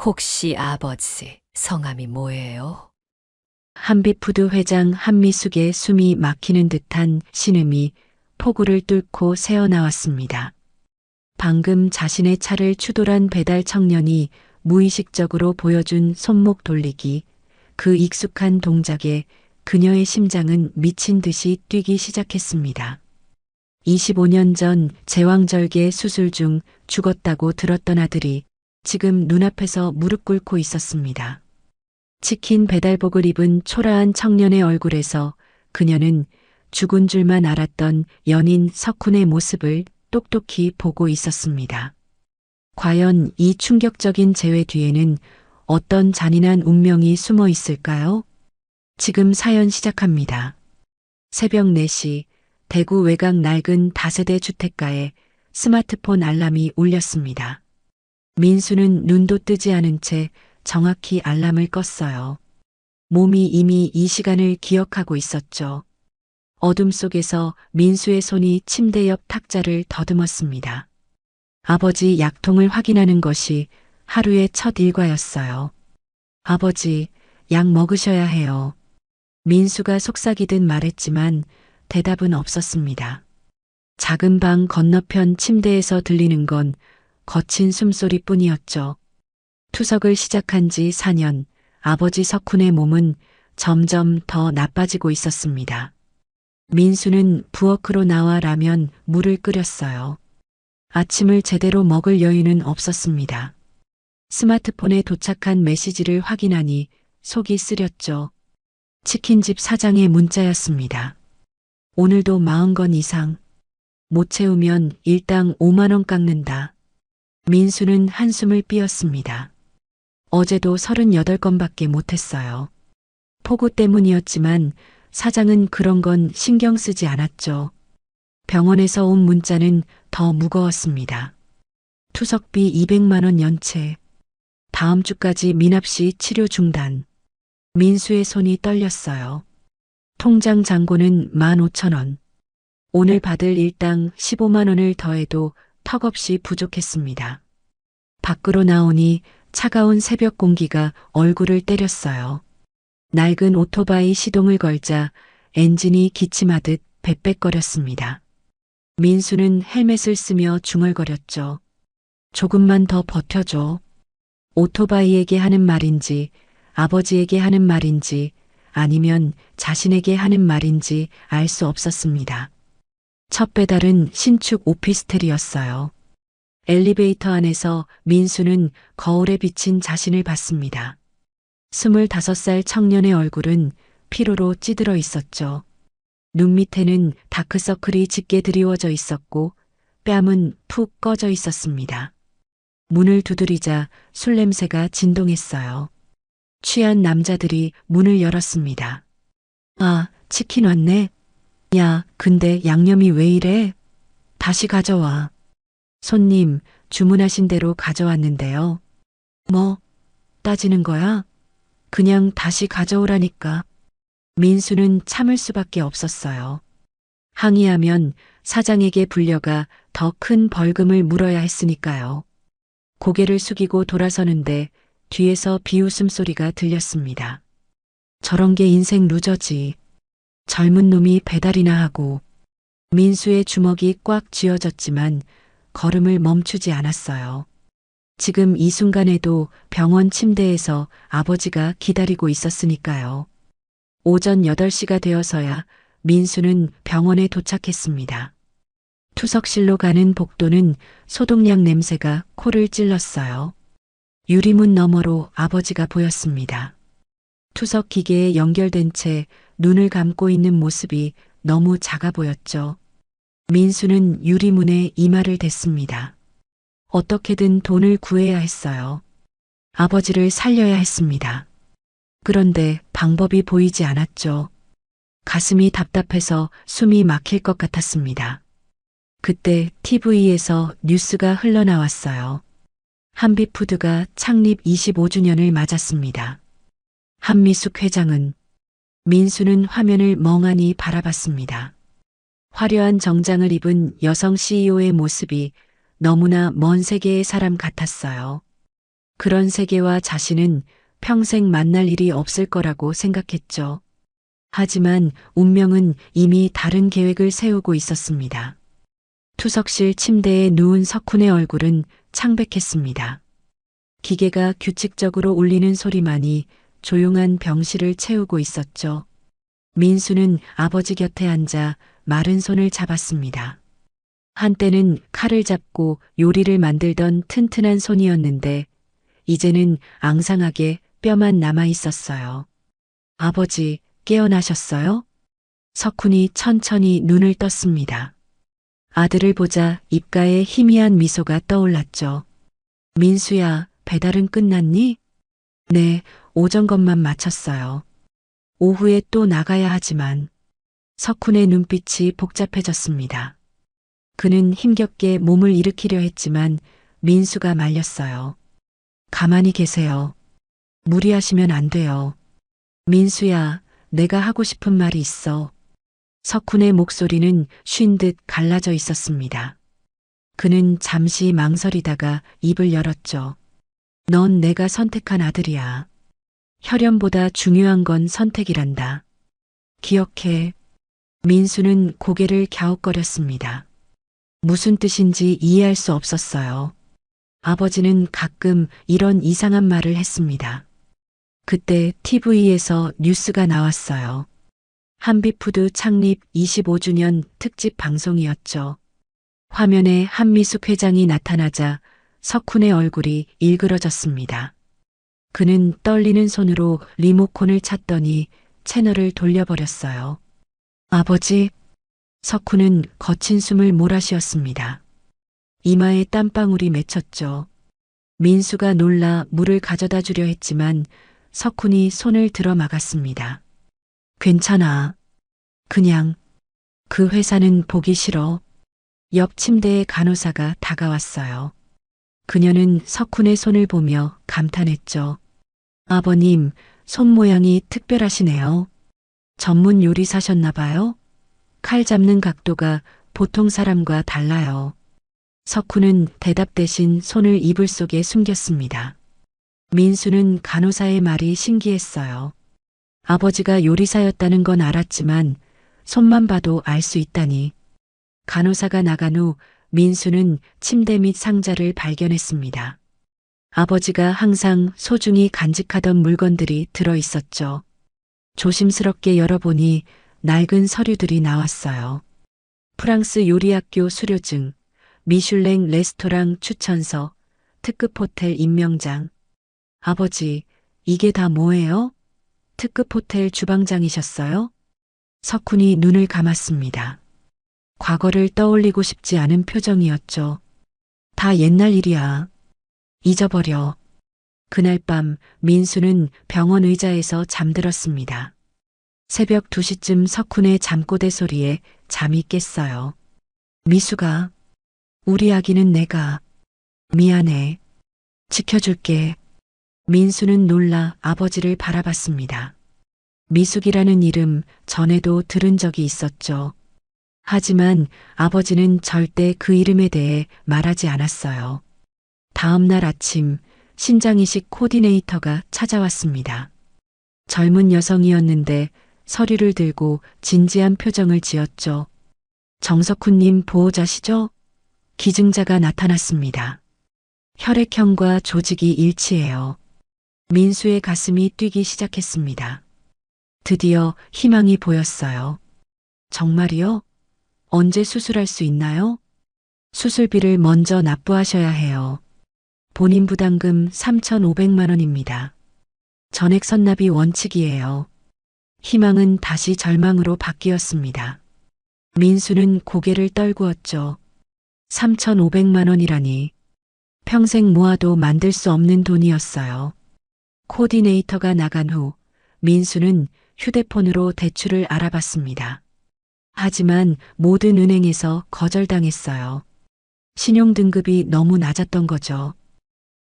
혹시 아버지 성함이 뭐예요? 한빛푸드 회장 한미숙의 숨이 막히는 듯한 신음이 폭우를 뚫고 새어나왔습니다. 방금 자신의 차를 추돌한 배달 청년이 무의식적으로 보여준 손목 돌리기, 그 익숙한 동작에 그녀의 심장은 미친 듯이 뛰기 시작했습니다. 25년 전 제왕절개 수술 중 죽었다고 들었던 아들이 지금 눈앞에서 무릎 꿇고 있었습니다. 치킨 배달복을 입은 초라한 청년의 얼굴에서 그녀는 죽은 줄만 알았던 연인 석훈의 모습을 똑똑히 보고 있었습니다. 과연 이 충격적인 재회 뒤에는 어떤 잔인한 운명이 숨어 있을까요? 지금 사연 시작합니다. 새벽 4시 대구 외곽 낡은 다세대 주택가에 스마트폰 알람이 울렸습니다. 민수는 눈도 뜨지 않은 채 정확히 알람을 껐어요. 몸이 이미 이 시간을 기억하고 있었죠. 어둠 속에서 민수의 손이 침대 옆 탁자를 더듬었습니다. 아버지 약통을 확인하는 것이 하루의 첫 일과였어요. 아버지, 약 먹으셔야 해요. 민수가 속삭이듯 말했지만 대답은 없었습니다. 작은 방 건너편 침대에서 들리는 건 거친 숨소리뿐이었죠. 투석을 시작한 지 4년, 아버지 석훈의 몸은 점점 더 나빠지고 있었습니다. 민수는 부엌으로 나와 라면, 물을 끓였어요. 아침을 제대로 먹을 여유는 없었습니다. 스마트폰에 도착한 메시지를 확인하니 속이 쓰렸죠. 치킨집 사장의 문자였습니다. 오늘도 40건 이상. 못 채우면 일당 5만 원 깎는다. 민수는 한숨을 삐었습니다. 어제도 38건밖에 못했어요. 폭우 때문이었지만 사장은 그런 건 신경 쓰지 않았죠. 병원에서 온 문자는 더 무거웠습니다. 투석비 200만 원 연체. 다음 주까지 미납시 치료 중단. 민수의 손이 떨렸어요. 통장 잔고는 15,000원. 오늘 받을 일당 15만 원을 더해도 턱없이 부족했습니다. 밖으로 나오니 차가운 새벽 공기가 얼굴을 때렸어요. 낡은 오토바이 시동을 걸자 엔진이 기침하듯 뱄뱄거렸습니다. 민수는 헬멧을 쓰며 중얼거렸죠. 조금만 더 버텨줘. 오토바이에게 하는 말인지, 아버지에게 하는 말인지, 아니면 자신에게 하는 말인지 알 수 없었습니다. 첫 배달은 신축 오피스텔이었어요. 엘리베이터 안에서 민수는 거울에 비친 자신을 봤습니다. 25살 청년의 얼굴은 피로로 찌들어 있었죠. 눈 밑에는 다크서클이 짙게 드리워져 있었고 뺨은 푹 꺼져 있었습니다. 문을 두드리자 술 냄새가 진동했어요. 취한 남자들이 문을 열었습니다. 아, 치킨 왔네. 야, 근데 양념이 왜 이래? 다시 가져와. 손님, 주문하신 대로 가져왔는데요. 뭐, 따지는 거야? 그냥 다시 가져오라니까. 민수는 참을 수밖에 없었어요. 항의하면 사장에게 불려가 더 큰 벌금을 물어야 했으니까요. 고개를 숙이고 돌아서는데 뒤에서 비웃음 소리가 들렸습니다. 저런 게 인생 루저지. 젊은 놈이 배달이나 하고. 민수의 주먹이 꽉 쥐어졌지만 걸음을 멈추지 않았어요. 지금 이 순간에도 병원 침대에서 아버지가 기다리고 있었으니까요. 오전 8시가 되어서야 민수는 병원에 도착했습니다. 투석실로 가는 복도는 소독약 냄새가 코를 찔렀어요. 유리문 너머로 아버지가 보였습니다. 투석 기계에 연결된 채 눈을 감고 있는 모습이 너무 작아 보였죠. 민수는 유리문에 이마를 댔습니다. 어떻게든 돈을 구해야 했어요. 아버지를 살려야 했습니다. 그런데 방법이 보이지 않았죠. 가슴이 답답해서 숨이 막힐 것 같았습니다. 그때 TV에서 뉴스가 흘러나왔어요. 한빛푸드가 창립 25주년을 맞았습니다. 한미숙 회장은 민수는 화면을 멍하니 바라봤습니다. 화려한 정장을 입은 여성 CEO의 모습이 너무나 먼 세계의 사람 같았어요. 그런 세계와 자신은 평생 만날 일이 없을 거라고 생각했죠. 하지만 운명은 이미 다른 계획을 세우고 있었습니다. 투석실 침대에 누운 석훈의 얼굴은 창백했습니다. 기계가 규칙적으로 울리는 소리만이 조용한 병실을 채우고 있었죠. 민수는 아버지 곁에 앉아 마른 손을 잡았습니다. 한때는 칼을 잡고 요리를 만들던 튼튼한 손이었는데 이제는 앙상하게 뼈만 남아 있었어요. 아버지, 깨어나셨어요? 석훈이 천천히 눈을 떴습니다. 아들을 보자 입가에 희미한 미소가 떠올랐죠. 민수야, 배달은 끝났니? 네, 오전 것만 마쳤어요. 오후에 또 나가야 하지만. 석훈의 눈빛이 복잡해졌습니다. 그는 힘겹게 몸을 일으키려 했지만 민수가 말렸어요. 가만히 계세요. 무리하시면 안 돼요. 민수야, 내가 하고 싶은 말이 있어. 석훈의 목소리는 쉰 듯 갈라져 있었습니다. 그는 잠시 망설이다가 입을 열었죠. 넌 내가 선택한 아들이야. 혈연보다 중요한 건 선택이란다. 기억해. 민수는 고개를 갸웃거렸습니다. 무슨 뜻인지 이해할 수 없었어요. 아버지는 가끔 이런 이상한 말을 했습니다. 그때 TV에서 뉴스가 나왔어요. 한빛푸드 창립 25주년 특집 방송이었죠. 화면에 한미숙 회장이 나타나자 석훈의 얼굴이 일그러졌습니다. 그는 떨리는 손으로 리모컨을 찾더니 채널을 돌려버렸어요. 아버지, 석훈은 거친 숨을 몰아쉬었습니다. 이마에 땀방울이 맺혔죠. 민수가 놀라 물을 가져다 주려 했지만 석훈이 손을 들어 막았습니다. 괜찮아. 그냥 그 회사는 보기 싫어. 옆 침대에 간호사가 다가왔어요. 그녀는 석훈의 손을 보며 감탄했죠. 아버님, 손 모양이 특별하시네요. 전문 요리사셨나 봐요? 칼 잡는 각도가 보통 사람과 달라요. 석훈은 대답 대신 손을 이불 속에 숨겼습니다. 민수는 간호사의 말이 신기했어요. 아버지가 요리사였다는 건 알았지만 손만 봐도 알 수 있다니. 간호사가 나간 후 민수는 침대 밑 상자를 발견했습니다. 아버지가 항상 소중히 간직하던 물건들이 들어 있었죠. 조심스럽게 열어보니 낡은 서류들이 나왔어요. 프랑스 요리학교 수료증, 미슐랭 레스토랑 추천서, 특급 호텔 임명장. 아버지, 이게 다 뭐예요? 특급 호텔 주방장이셨어요? 석훈이 눈을 감았습니다. 과거를 떠올리고 싶지 않은 표정이었죠. 다 옛날 일이야. 잊어버려. 그날 밤 민수는 병원 의자에서 잠들었습니다. 새벽 2시쯤 석훈의 잠꼬대 소리에 잠이 깼어요. 미수가, 우리 아기는 내가. 미안해. 지켜줄게. 민수는 놀라 아버지를 바라봤습니다. 미숙이라는 이름 전에도 들은 적이 있었죠. 하지만 아버지는 절대 그 이름에 대해 말하지 않았어요. 다음 날 아침 신장이식 코디네이터가 찾아왔습니다. 젊은 여성이었는데 서류를 들고 진지한 표정을 지었죠. 정석훈님 보호자시죠? 기증자가 나타났습니다. 혈액형과 조직이 일치해요. 민수의 가슴이 뛰기 시작했습니다. 드디어 희망이 보였어요. 정말이요? 언제 수술할 수 있나요? 수술비를 먼저 납부하셔야 해요. 본인 부담금 3,500만 원입니다. 전액 선납이 원칙이에요. 희망은 다시 절망으로 바뀌었습니다. 민수는 고개를 떨구었죠. 3,500만 원이라니. 평생 모아도 만들 수 없는 돈이었어요. 코디네이터가 나간 후 민수는 휴대폰으로 대출을 알아봤습니다. 하지만 모든 은행에서 거절당했어요. 신용등급이 너무 낮았던 거죠.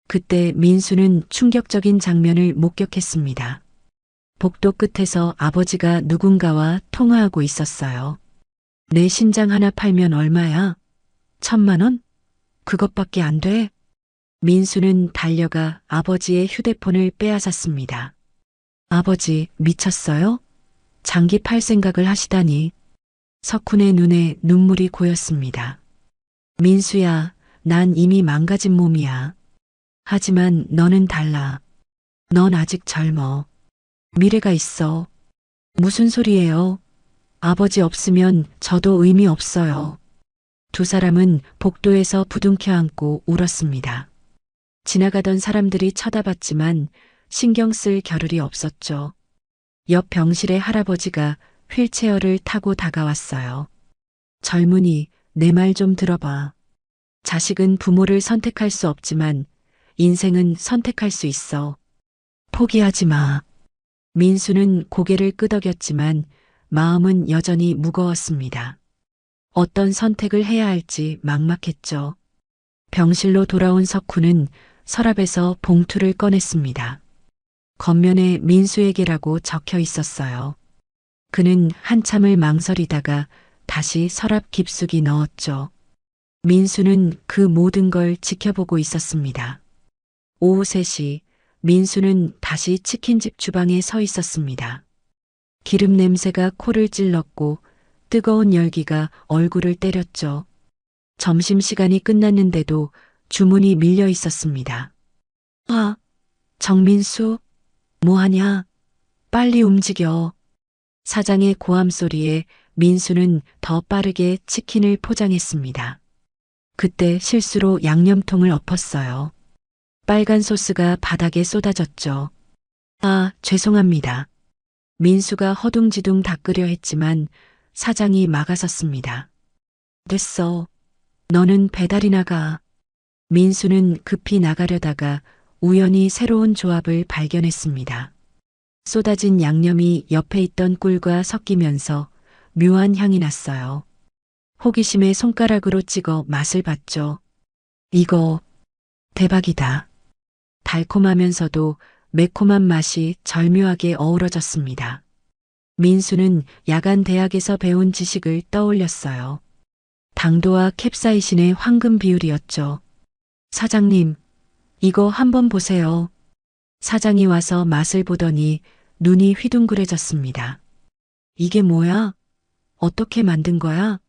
그때 민수는 충격적인 장면을 목격했습니다. 복도 끝에서 아버지가 누군가와 통화하고 있었어요. 내 신장 하나 팔면 얼마야? 1,000만 원? 그것밖에 안 돼? 민수는 달려가 아버지의 휴대폰을 빼앗았습니다. 아버지, 미쳤어요? 장기 팔 생각을 하시다니. 석훈의 눈에 눈물이 고였습니다. 민수야, 난 이미 망가진 몸이야. 하지만 너는 달라. 넌 아직 젊어. 미래가 있어. 무슨 소리예요? 아버지 없으면 저도 의미 없어요. 두 사람은 복도에서 부둥켜 안고 울었습니다. 지나가던 사람들이 쳐다봤지만 신경 쓸 겨를이 없었죠. 옆 병실의 할아버지가 휠체어를 타고 다가왔어요. 젊은이, 내 말 좀 들어봐. 자식은 부모를 선택할 수 없지만 인생은 선택할 수 있어. 포기하지 마. 민수는 고개를 끄덕였지만 마음은 여전히 무거웠습니다. 어떤 선택을 해야 할지 막막했죠. 병실로 돌아온 석훈은 서랍에서 봉투를 꺼냈습니다. 겉면에 민수에게라고 적혀 있었어요. 그는 한참을 망설이다가 다시 서랍 깊숙이 넣었죠. 민수는 그 모든 걸 지켜보고 있었습니다. 오후 3시 민수는 다시 치킨집 주방에 서 있었습니다. 기름 냄새가 코를 찔렀고 뜨거운 열기가 얼굴을 때렸죠. 점심시간이 끝났는데도 주문이 밀려 있었습니다. 아, 정민수, 뭐하냐? 빨리 움직여. 사장의 고함 소리에 민수는 더 빠르게 치킨을 포장했습니다. 그때 실수로 양념통을 엎었어요. 빨간 소스가 바닥에 쏟아졌죠. 아, 죄송합니다. 민수가 허둥지둥 닦으려 했지만 사장이 막아섰습니다. 됐어. 너는 배달이나 가. 민수는 급히 나가려다가 우연히 새로운 조합을 발견했습니다. 쏟아진 양념이 옆에 있던 꿀과 섞이면서 묘한 향이 났어요. 호기심에 손가락으로 찍어 맛을 봤죠. 이거 대박이다. 달콤하면서도 매콤한 맛이 절묘하게 어우러졌습니다. 민수는 야간 대학에서 배운 지식을 떠올렸어요. 당도와 캡사이신의 황금 비율이었죠. 사장님, 이거 한번 보세요. 사장이 와서 맛을 보더니 눈이 휘둥그레졌습니다. 이게 뭐야? 어떻게 만든 거야?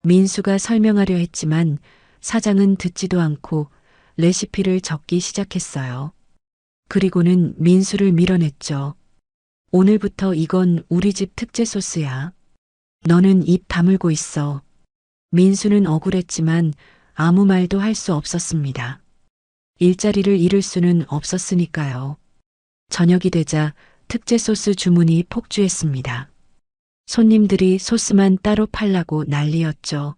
민수가 설명하려 했지만 사장은 듣지도 않고 레시피를 적기 시작했어요. 그리고는 민수를 밀어냈죠. 오늘부터 이건 우리 집 특제 소스야. 너는 입 다물고 있어. 민수는 억울했지만 아무 말도 할 수 없었습니다. 일자리를 잃을 수는 없었으니까요. 저녁이 되자 특제 소스 주문이 폭주했습니다. 손님들이 소스만 따로 팔라고 난리였죠.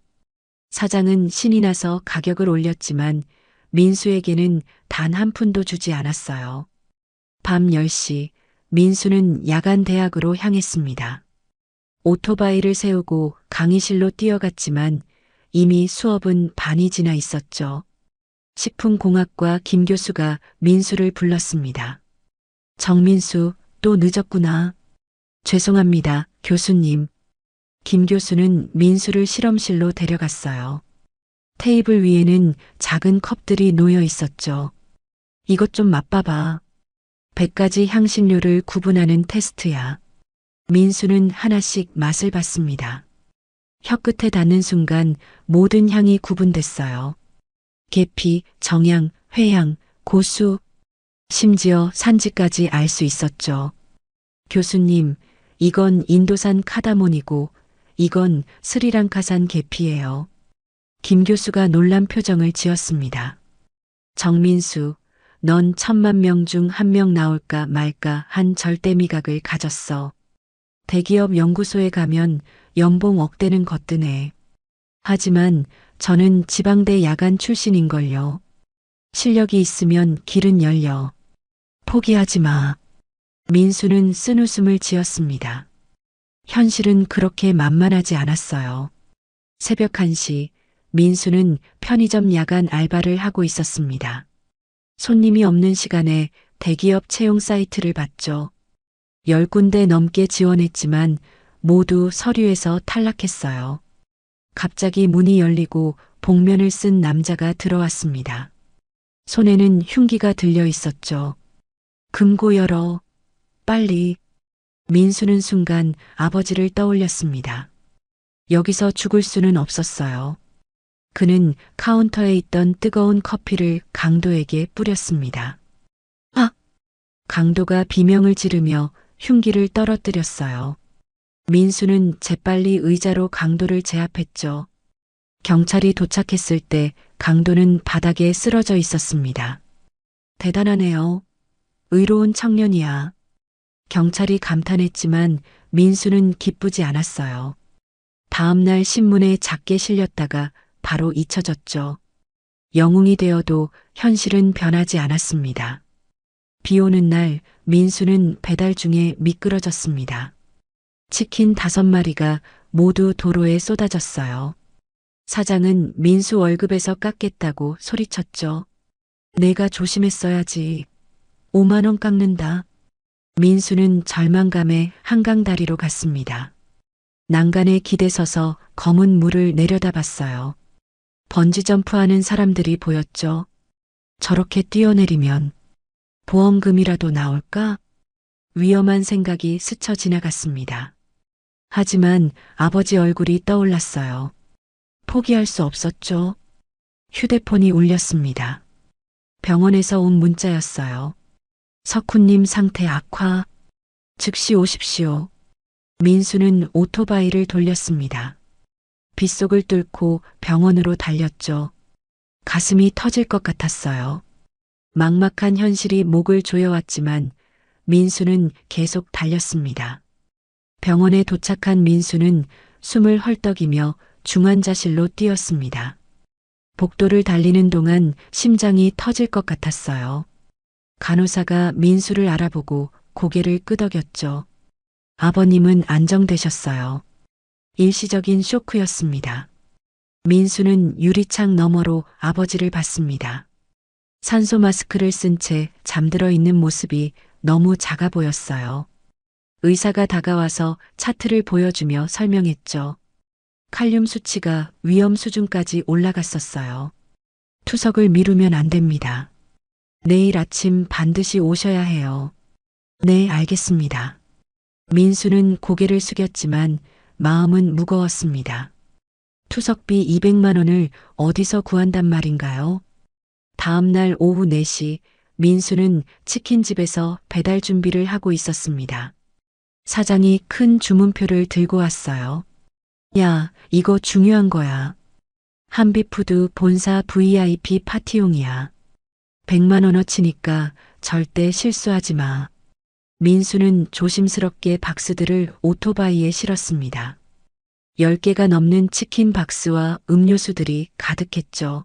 사장은 신이 나서 가격을 올렸지만 민수에게는 단 한 푼도 주지 않았어요. 밤 10시 민수는 야간 대학으로 향했습니다. 오토바이를 세우고 강의실로 뛰어갔지만 이미 수업은 반이 지나 있었죠. 식품공학과 김 교수가 민수를 불렀습니다. 정민수, 또 늦었구나. 죄송합니다, 교수님. 김 교수는 민수를 실험실로 데려갔어요. 테이블 위에는 작은 컵들이 놓여 있었죠. 이것 좀 맛봐봐. 100가지 향신료를 구분하는 테스트야. 민수는 하나씩 맛을 봤습니다. 혀끝에 닿는 순간 모든 향이 구분됐어요. 계피, 정향, 회향, 고수, 심지어 산지까지 알 수 있었죠. 교수님, 이건 인도산 카다몬이고 이건 스리랑카산 계피예요. 김 교수가 놀란 표정을 지었습니다. 정민수, 넌 1000만 명 중 한 명 나올까 말까 한 절대 미각을 가졌어. 대기업 연구소에 가면 연봉 억대는 거뜬해. 하지만 저는 지방대 야간 출신인걸요. 실력이 있으면 길은 열려. 포기하지 마. 민수는 쓴웃음을 지었습니다. 현실은 그렇게 만만하지 않았어요. 새벽 1시 민수는 편의점 야간 알바를 하고 있었습니다. 손님이 없는 시간에 대기업 채용 사이트를 봤죠. 10군데 넘게 지원했지만 모두 서류에서 탈락했어요. 갑자기 문이 열리고 복면을 쓴 남자가 들어왔습니다. 손에는 흉기가 들려 있었죠. 금고 열어. 빨리. 민수는 순간 아버지를 떠올렸습니다. 여기서 죽을 수는 없었어요. 그는 카운터에 있던 뜨거운 커피를 강도에게 뿌렸습니다. 아! 강도가 비명을 지르며 흉기를 떨어뜨렸어요. 민수는 재빨리 의자로 강도를 제압했죠. 경찰이 도착했을 때 강도는 바닥에 쓰러져 있었습니다. 대단하네요. 의로운 청년이야. 경찰이 감탄했지만 민수는 기쁘지 않았어요. 다음날 신문에 작게 실렸다가 바로 잊혀졌죠. 영웅이 되어도 현실은 변하지 않았습니다. 비 오는 날 민수는 배달 중에 미끄러졌습니다. 치킨 5마리가 모두 도로에 쏟아졌어요. 사장은 민수 월급에서 깎겠다고 소리쳤죠. 내가 조심했어야지. 5만 원 깎는다. 민수는 절망감에 한강다리로 갔습니다. 난간에 기대서서 검은 물을 내려다봤어요. 번지점프하는 사람들이 보였죠. 저렇게 뛰어내리면 보험금이라도 나올까? 위험한 생각이 스쳐 지나갔습니다. 하지만 아버지 얼굴이 떠올랐어요. 포기할 수 없었죠. 휴대폰이 울렸습니다. 병원에서 온 문자였어요. 석훈님 상태 악화. 즉시 오십시오. 민수는 오토바이를 돌렸습니다. 빗속을 뚫고 병원으로 달렸죠. 가슴이 터질 것 같았어요. 막막한 현실이 목을 조여왔지만 민수는 계속 달렸습니다. 병원에 도착한 민수는 숨을 헐떡이며 중환자실로 뛰었습니다. 복도를 달리는 동안 심장이 터질 것 같았어요. 간호사가 민수를 알아보고 고개를 끄덕였죠. 아버님은 안정되셨어요. 일시적인 쇼크였습니다. 민수는 유리창 너머로 아버지를 봤습니다. 산소 마스크를 쓴 채 잠들어 있는 모습이 너무 작아 보였어요. 의사가 다가와서 차트를 보여주며 설명했죠. 칼륨 수치가 위험 수준까지 올라갔었어요. 투석을 미루면 안 됩니다. 내일 아침 반드시 오셔야 해요. 네, 알겠습니다. 민수는 고개를 숙였지만 마음은 무거웠습니다. 투석비 200만 원을 어디서 구한단 말인가요? 다음 날 오후 4시 민수는 치킨집에서 배달 준비를 하고 있었습니다. 사장이 큰 주문표를 들고 왔어요. 야, 이거 중요한 거야. 한비푸드 본사 VIP 파티용이야. 100만 원어치니까 절대 실수하지 마. 민수는 조심스럽게 박스들을 오토바이에 실었습니다. 10개가 넘는 치킨 박스와 음료수들이 가득했죠.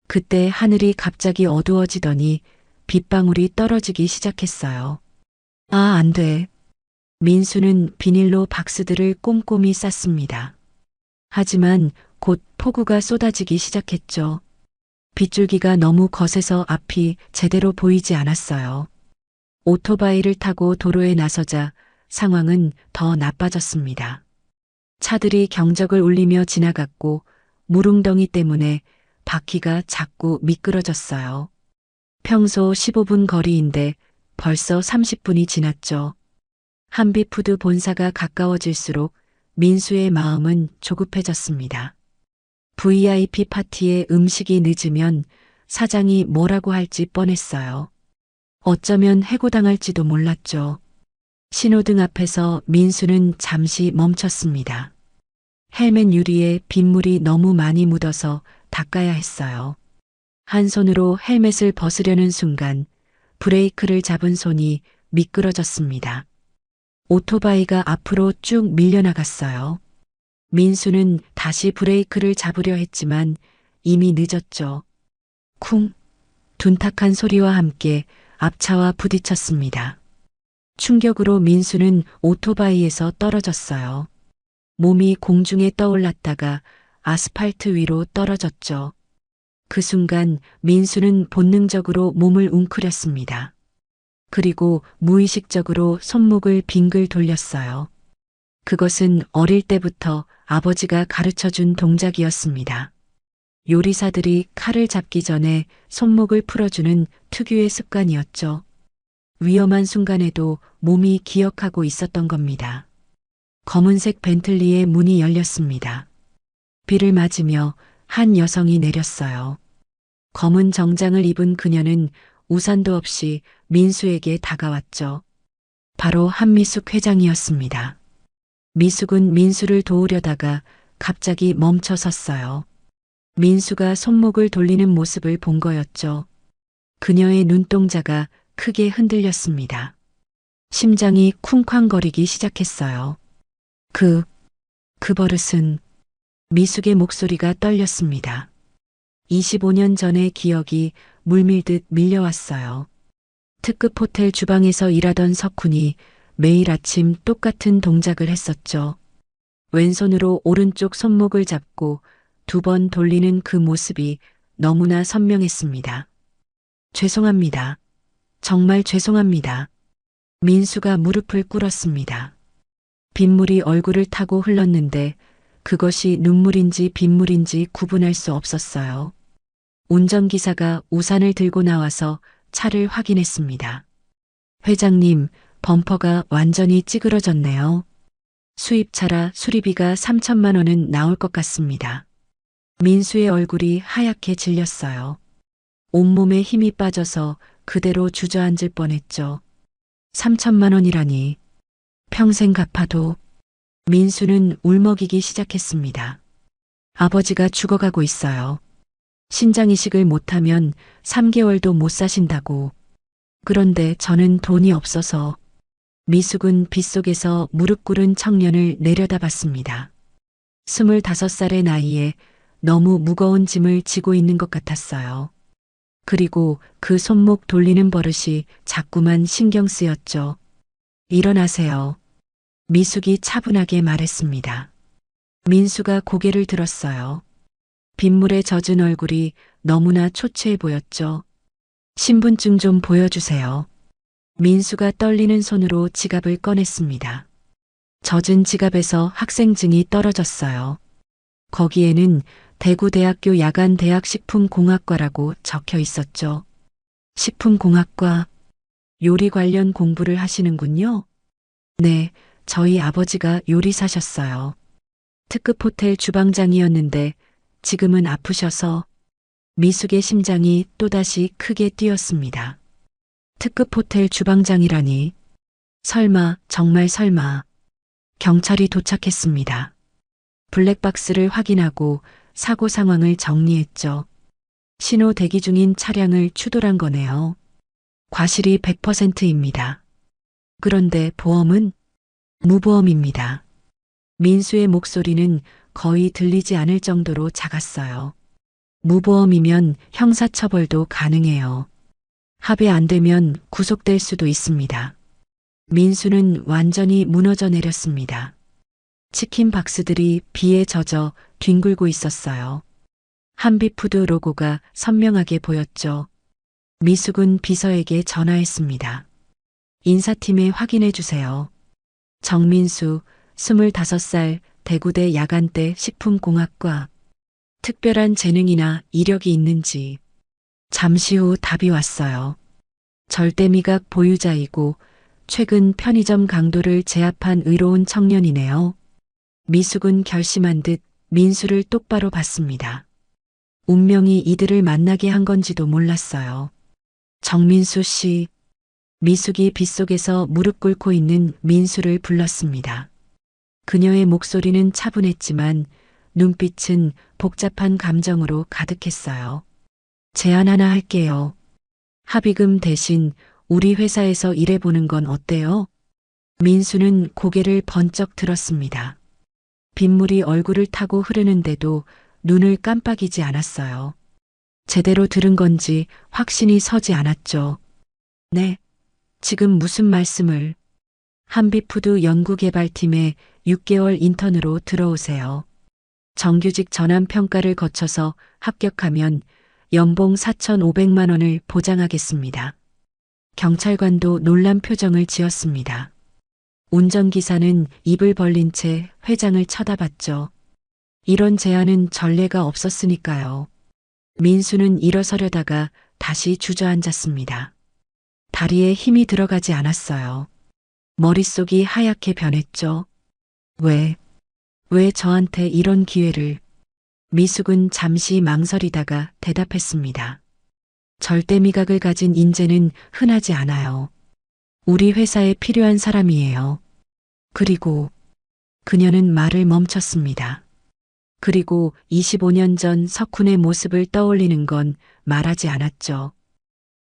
그때 하늘이 갑자기 어두워지더니 빗방울이 떨어지기 시작했어요. 아, 안 돼. 민수는 비닐로 박스들을 꼼꼼히 쌌습니다. 하지만 곧 폭우가 쏟아지기 시작했죠. 빗줄기가 너무 거세서 앞이 제대로 보이지 않았어요. 오토바이를 타고 도로에 나서자 상황은 더 나빠졌습니다. 차들이 경적을 울리며 지나갔고 물웅덩이 때문에 바퀴가 자꾸 미끄러졌어요. 평소 15분 거리인데 벌써 30분이 지났죠. 한비푸드 본사가 가까워질수록 민수의 마음은 조급해졌습니다. VIP 파티에 음식이 늦으면 사장이 뭐라고 할지 뻔했어요. 어쩌면 해고당할지도 몰랐죠. 신호등 앞에서 민수는 잠시 멈췄습니다. 헬멧 유리에 빗물이 너무 많이 묻어서 닦아야 했어요. 한 손으로 헬멧을 벗으려는 순간 브레이크를 잡은 손이 미끄러졌습니다. 오토바이가 앞으로 쭉 밀려나갔어요. 민수는 다시 브레이크를 잡으려 했지만 이미 늦었죠. 쿵! 둔탁한 소리와 함께 앞차와 부딪혔습니다. 충격으로 민수는 오토바이에서 떨어졌어요. 몸이 공중에 떠올랐다가 아스팔트 위로 떨어졌죠. 그 순간 민수는 본능적으로 몸을 웅크렸습니다. 그리고 무의식적으로 손목을 빙글 돌렸어요. 그것은 어릴 때부터 아버지가 가르쳐 준 동작이었습니다. 요리사들이 칼을 잡기 전에 손목을 풀어주는 특유의 습관이었죠. 위험한 순간에도 몸이 기억하고 있었던 겁니다. 검은색 벤틀리의 문이 열렸습니다. 비를 맞으며 한 여성이 내렸어요. 검은 정장을 입은 그녀는 우산도 없이 민수에게 다가왔죠. 바로 한미숙 회장이었습니다. 미숙은 민수를 도우려다가 갑자기 멈춰 섰어요. 민수가 손목을 돌리는 모습을 본 거였죠. 그녀의 눈동자가 크게 흔들렸습니다. 심장이 쿵쾅거리기 시작했어요. 그 버릇은 미숙의 목소리가 떨렸습니다. 25년 전의 기억이 물밀듯 밀려왔어요. 특급 호텔 주방에서 일하던 석훈이 매일 아침 똑같은 동작을 했었죠. 왼손으로 오른쪽 손목을 잡고 2번 돌리는 그 모습이 너무나 선명했습니다. 죄송합니다. 정말 죄송합니다. 민수가 무릎을 꿇었습니다. 빗물이 얼굴을 타고 흘렀는데 그것이 눈물인지 빗물인지 구분할 수 없었어요. 운전기사가 우산을 들고 나와서 차를 확인했습니다. 회장님, 범퍼가 완전히 찌그러졌네요. 수입차라 수리비가 3천만 원은 나올 것 같습니다. 민수의 얼굴이 하얗게 질렸어요. 온몸에 힘이 빠져서 그대로 주저앉을 뻔했죠. 3천만 원이라니. 평생 갚아도. 민수는 울먹이기 시작했습니다. 아버지가 죽어가고 있어요. 신장이식을 못하면 3개월도 못 사신다고. 그런데 저는 돈이 없어서. 미숙은 빗속에서 무릎 꿇은 청년을 내려다봤습니다. 25살의 나이에 너무 무거운 짐을 지고 있는 것 같았어요. 그리고 그 손목 돌리는 버릇이 자꾸만 신경 쓰였죠. 일어나세요. 미숙이 차분하게 말했습니다. 민수가 고개를 들었어요. 빗물에 젖은 얼굴이 너무나 초췌해 보였죠. 신분증 좀 보여주세요. 민수가 떨리는 손으로 지갑을 꺼냈습니다. 젖은 지갑에서 학생증이 떨어졌어요. 거기에는 대구대학교 야간대학식품공학과라고 적혀 있었죠. 식품공학과, 요리 관련 공부를 하시는군요. 네, 저희 아버지가 요리사셨어요. 특급 호텔 주방장이었는데 지금은 아프셔서. 미숙의 심장이 또다시 크게 뛰었습니다. 특급 호텔 주방장이라니. 설마, 정말 설마. 경찰이 도착했습니다. 블랙박스를 확인하고 사고 상황을 정리했죠. 신호 대기 중인 차량을 추돌한 거네요. 과실이 100%입니다. 그런데 보험은? 무보험입니다. 민수의 목소리는 거의 들리지 않을 정도로 작았어요. 무보험이면 형사처벌도 가능해요. 합의 안 되면 구속될 수도 있습니다. 민수는 완전히 무너져 내렸습니다. 치킨 박스들이 비에 젖어 뒹굴고 있었어요. 한비푸드 로고가 선명하게 보였죠. 미숙은 비서에게 전화했습니다. 인사팀에 확인해 주세요. 정민수, 25살, 대구대 야간대 식품공학과. 특별한 재능이나 이력이 있는지. 잠시 후 답이 왔어요. 절대미각 보유자이고 최근 편의점 강도를 제압한 의로운 청년이네요. 미숙은 결심한 듯 민수를 똑바로 봤습니다. 운명이 이들을 만나게 한 건지도 몰랐어요. 정민수 씨. 미숙이 빗속에서 무릎 꿇고 있는 민수를 불렀습니다. 그녀의 목소리는 차분했지만 눈빛은 복잡한 감정으로 가득했어요. 제안 하나 할게요. 합의금 대신 우리 회사에서 일해보는 건 어때요? 민수는 고개를 번쩍 들었습니다. 빗물이 얼굴을 타고 흐르는데도 눈을 깜빡이지 않았어요. 제대로 들은 건지 확신이 서지 않았죠. 네, 지금 무슨 말씀을. 한비푸드 연구개발팀에 6개월 인턴으로 들어오세요. 정규직 전환평가를 거쳐서 합격하면 연봉 4,500만 원을 보장하겠습니다. 경찰관도 놀란 표정을 지었습니다. 운전기사는 입을 벌린 채 회장을 쳐다봤죠. 이런 제안은 전례가 없었으니까요. 민수는 일어서려다가 다시 주저앉았습니다. 다리에 힘이 들어가지 않았어요. 머릿속이 하얗게 변했죠. 왜 저한테 이런 기회를? 미숙은 잠시 망설이다가 대답했습니다. 절대 미각을 가진 인재는 흔하지 않아요. 우리 회사에 필요한 사람이에요. 그리고 그녀는 말을 멈췄습니다. 그리고 25년 전 석훈의 모습을 떠올리는 건 말하지 않았죠.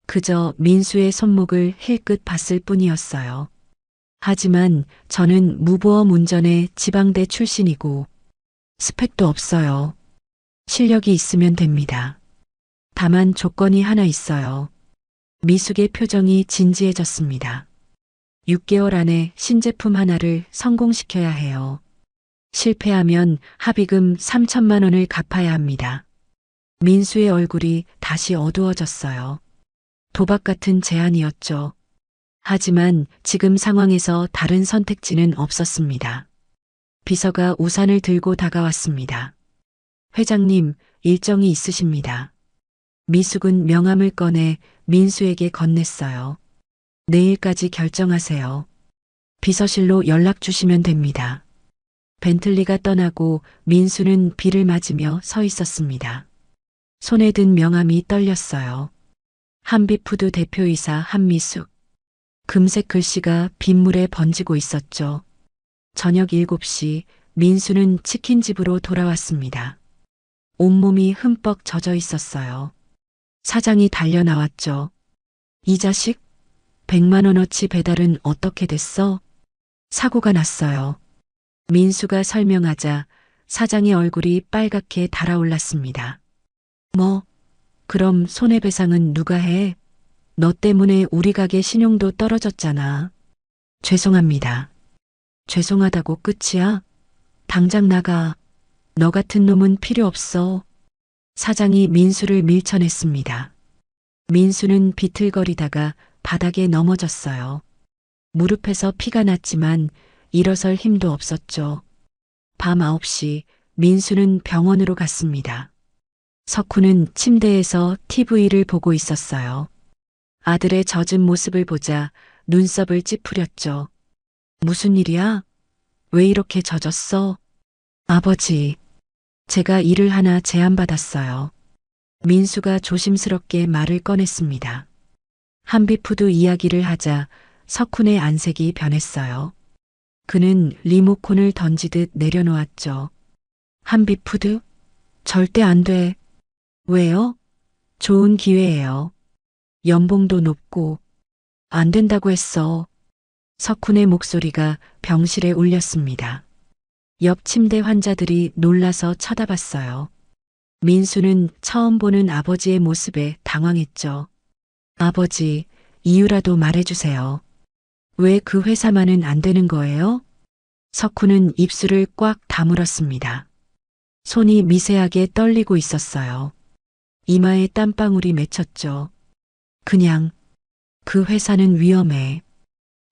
그저 민수의 손목을 힐끗 봤을 뿐이었어요. 하지만 저는 무보험 운전의 지방대 출신이고 스펙도 없어요. 실력이 있으면 됩니다. 다만 조건이 하나 있어요. 미숙의 표정이 진지해졌습니다. 6개월 안에 신제품 하나를 성공시켜야 해요. 실패하면 합의금 3천만 원을 갚아야 합니다. 민수의 얼굴이 다시 어두워졌어요. 도박 같은 제안이었죠. 하지만 지금 상황에서 다른 선택지는 없었습니다. 비서가 우산을 들고 다가왔습니다. 회장님, 일정이 있으십니다. 미숙은 명함을 꺼내 민수에게 건넸어요. 내일까지 결정하세요. 비서실로 연락 주시면 됩니다. 벤틀리가 떠나고 민수는 비를 맞으며 서 있었습니다. 손에 든 명함이 떨렸어요. 한빛푸드 대표이사 한미숙. 금색 글씨가 빗물에 번지고 있었죠. 저녁 7시 민수는 치킨집으로 돌아왔습니다. 온몸이 흠뻑 젖어 있었어요. 사장이 달려 나왔죠. 이 자식? 100만 원어치 배달은 어떻게 됐어? 사고가 났어요. 민수가 설명하자 사장의 얼굴이 빨갛게 달아올랐습니다. 뭐? 그럼 손해배상은 누가 해? 너 때문에 우리 가게 신용도 떨어졌잖아. 죄송합니다. 죄송하다고 끝이야? 당장 나가. 너 같은 놈은 필요 없어. 사장이 민수를 밀쳐냈습니다. 민수는 비틀거리다가 바닥에 넘어졌어요. 무릎에서 피가 났지만 일어설 힘도 없었죠. 밤 9시 민수는 병원으로 갔습니다. 석훈은 침대에서 TV를 보고 있었어요. 아들의 젖은 모습을 보자 눈썹을 찌푸렸죠. 무슨 일이야? 왜 이렇게 젖었어? 아버지, 제가 일을 하나 제안받았어요. 민수가 조심스럽게 말을 꺼냈습니다. 한빛푸드 이야기를 하자 석훈의 안색이 변했어요. 그는 리모컨을 던지듯 내려놓았죠. 한빛푸드? 절대 안 돼. 왜요? 좋은 기회예요. 연봉도 높고. 안 된다고 했어. 석훈의 목소리가 병실에 울렸습니다. 옆 침대 환자들이 놀라서 쳐다봤어요. 민수는 처음 보는 아버지의 모습에 당황했죠. 아버지, 이유라도 말해주세요. 왜 그 회사만은 안 되는 거예요? 석훈은 입술을 꽉 다물었습니다. 손이 미세하게 떨리고 있었어요. 이마에 땀방울이 맺혔죠. 그냥, 그 회사는 위험해.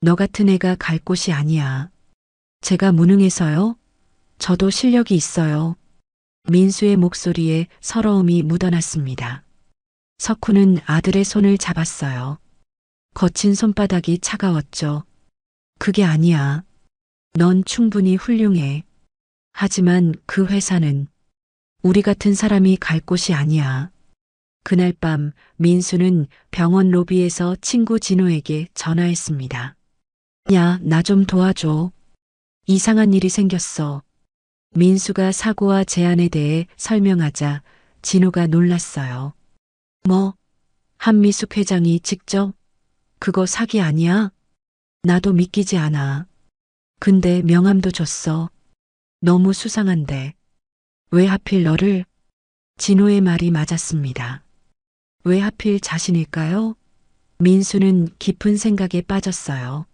너 같은 애가 갈 곳이 아니야. 제가 무능해서요? 저도 실력이 있어요. 민수의 목소리에 서러움이 묻어났습니다. 석훈은 아들의 손을 잡았어요. 거친 손바닥이 차가웠죠. 그게 아니야. 넌 충분히 훌륭해. 하지만 그 회사는 우리 같은 사람이 갈 곳이 아니야. 그날 밤 민수는 병원 로비에서 친구 진호에게 전화했습니다. 야, 나 좀 도와줘. 이상한 일이 생겼어. 민수가 사고와 제안에 대해 설명하자 진호가 놀랐어요. 뭐? 한미숙 회장이 직접? 그거 사기 아니야? 나도 믿기지 않아. 근데 명함도 줬어. 너무 수상한데. 왜 하필 너를? 진호의 말이 맞았습니다. 왜 하필 자신일까요? 민수는 깊은 생각에 빠졌어요.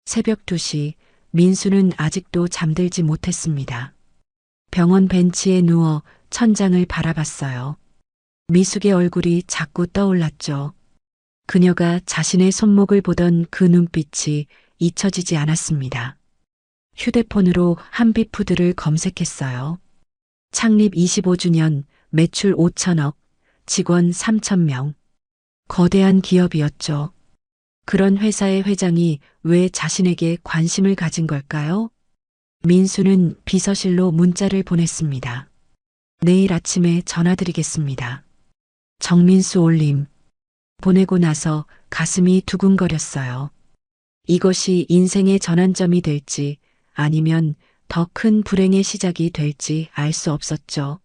새벽 2시 민수는 아직도 잠들지 못했습니다. 병원 벤치에 누워 천장을 바라봤어요. 미숙의 얼굴이 자꾸 떠올랐죠. 그녀가 자신의 손목을 보던 그 눈빛이 잊혀지지 않았습니다. 휴대폰으로 한빛푸드를 검색했어요. 창립 25주년, 매출 5천억, 직원 3,000명. 거대한 기업이었죠. 그런 회사의 회장이 왜 자신에게 관심을 가진 걸까요? 민수는 비서실로 문자를 보냈습니다. 내일 아침에 전화드리겠습니다. 정민수 올림. 보내고 나서 가슴이 두근거렸어요. 이것이 인생의 전환점이 될지 아니면 더 큰 불행의 시작이 될지 알 수 없었죠.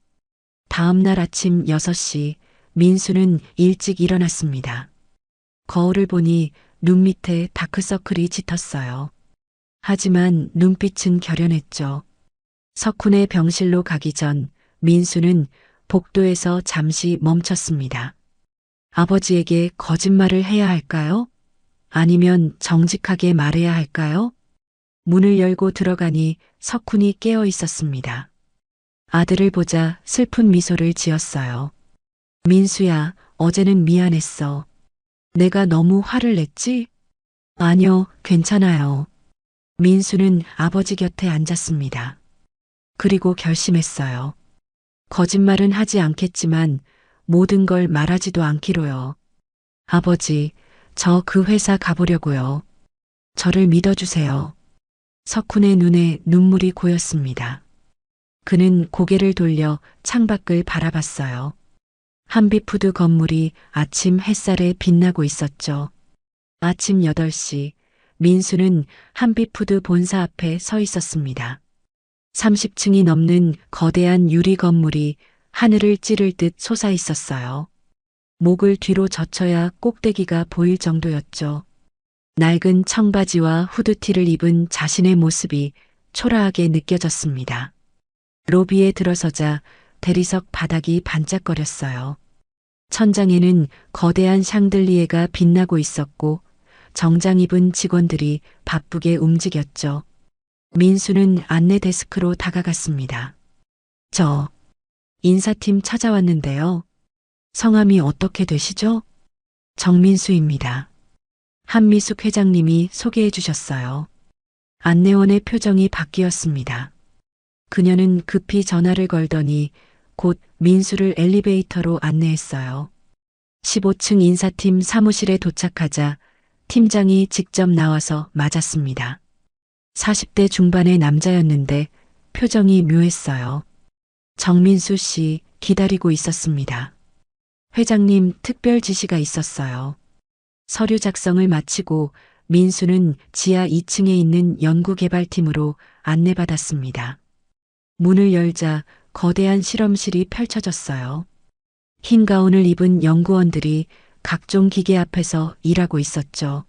다음 날 아침 6시 민수는 일찍 일어났습니다. 거울을 보니 눈 밑에 다크서클이 짙었어요. 하지만 눈빛은 결연했죠. 석훈의 병실로 가기 전 민수는 복도에서 잠시 멈췄습니다. 아버지에게 거짓말을 해야 할까요? 아니면 정직하게 말해야 할까요? 문을 열고 들어가니 석훈이 깨어 있었습니다. 아들을 보자 슬픈 미소를 지었어요. 민수야, 어제는 미안했어. 내가 너무 화를 냈지? 아니요, 괜찮아요. 민수는 아버지 곁에 앉았습니다. 그리고 결심했어요. 거짓말은 하지 않겠지만 모든 걸 말하지도 않기로요. 아버지, 저 그 회사 가보려고요. 저를 믿어주세요. 석훈의 눈에 눈물이 고였습니다. 그는 고개를 돌려 창밖을 바라봤어요. 한비푸드 건물이 아침 햇살에 빛나고 있었죠. 아침 8시 민수는 한비푸드 본사 앞에 서 있었습니다. 30층이 넘는 거대한 유리 건물이 하늘을 찌를 듯 솟아 있었어요. 목을 뒤로 젖혀야 꼭대기가 보일 정도였죠. 낡은 청바지와 후드티를 입은 자신의 모습이 초라하게 느껴졌습니다. 로비에 들어서자 대리석 바닥이 반짝거렸어요. 천장에는 거대한 샹들리에가 빛나고 있었고 정장 입은 직원들이 바쁘게 움직였죠. 민수는 안내 데스크로 다가갔습니다. 저 인사팀 찾아왔는데요. 성함이 어떻게 되시죠? 정민수입니다. 한미숙 회장님이 소개해 주셨어요. 안내원의 표정이 바뀌었습니다. 그녀는 급히 전화를 걸더니 곧 민수를 엘리베이터로 안내했어요. 15층 인사팀 사무실에 도착하자 팀장이 직접 나와서 맞았습니다. 40대 중반의 남자였는데 표정이 묘했어요. 정민수 씨 기다리고 있었습니다. 회장님 특별 지시가 있었어요. 서류 작성을 마치고 민수는 지하 2층에 있는 연구개발팀으로 안내받았습니다. 문을 열자 거대한 실험실이 펼쳐졌어요. 흰 가운을 입은 연구원들이 각종 기계 앞에서 일하고 있었죠.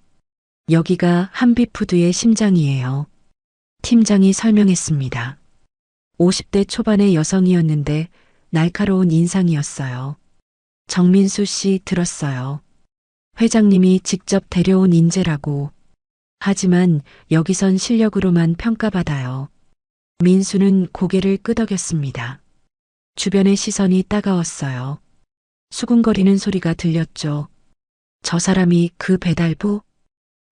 여기가 한비푸드의 심장이에요. 팀장이 설명했습니다. 50대 초반의 여성이었는데 날카로운 인상이었어요. 정민수 씨 들었어요. 회장님이 직접 데려온 인재라고. 하지만 여기선 실력으로만 평가받아요. 민수는 고개를 끄덕였습니다. 주변의 시선이 따가웠어요. 수군거리는 소리가 들렸죠. 저 사람이 그 배달부?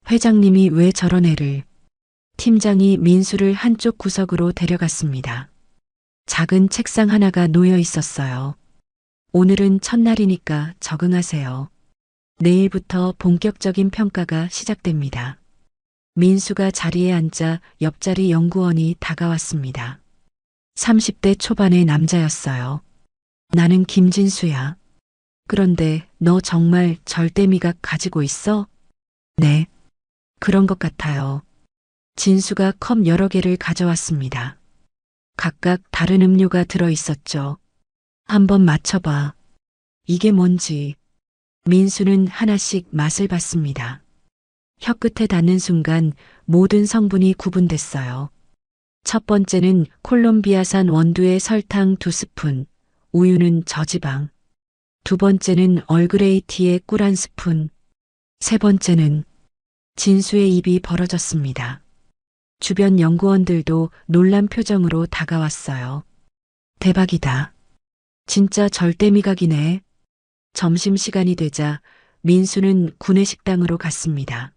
회장님이 왜 저런 애를? 팀장이 민수를 한쪽 구석으로 데려갔습니다. 작은 책상 하나가 놓여 있었어요. 오늘은 첫날이니까 적응하세요. 내일부터 본격적인 평가가 시작됩니다. 민수가 자리에 앉자 옆자리 연구원이 다가왔습니다. 30대 초반의 남자였어요. 나는 김진수야. 그런데 너 정말 절대미각 가지고 있어? 네. 그런 것 같아요. 진수가 컵 여러 개를 가져왔습니다. 각각 다른 음료가 들어 있었죠. 한번 맞춰봐. 이게 뭔지. 민수는 하나씩 맛을 봤습니다. 혀끝에 닿는 순간 모든 성분이 구분됐어요. 첫 번째는 콜롬비아산 원두의 설탕 2스푼, 우유는 저지방. 두 번째는 얼그레이 티의 꿀 1스푼. 세 번째는 진수의 입이 벌어졌습니다. 주변 연구원들도 놀란 표정으로 다가왔어요. 대박이다. 진짜 절대미각이네. 점심시간이 되자 민수는 구내식당으로 갔습니다.